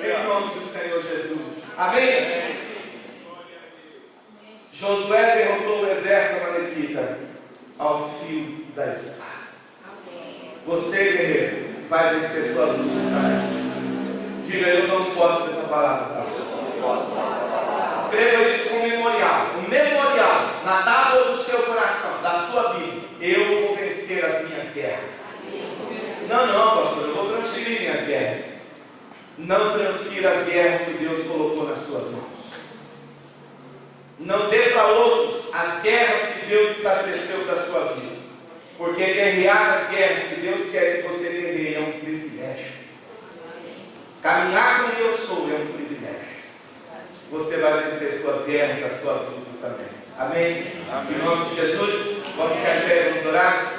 Speaker 1: Em nome do Senhor Jesus. Amém? Josué derrotou o exército amalekita ao fio da espada. Você, guerreiro, vai vencer suas lutas, sabe? Diga: eu não posso dessa palavra, pastor. Escreva isso com memorial. Um memorial na tábua do seu coração, da sua Bíblia. Eu vou vencer as minhas guerras. Não, pastor, eu vou transferir minhas guerras. Não transfira as guerras que Deus colocou nas suas mãos. Não dê para outros as guerras que Deus estabeleceu para a sua vida. Porque guerrear as guerras que Deus quer que você guerreie é um privilégio. Caminhar com Eu Sou é um privilégio. Você vai vencer suas guerras, as suas lutas também. Amém? Amém. Em nome de Jesus, vamos ficar em pé, vamos orar.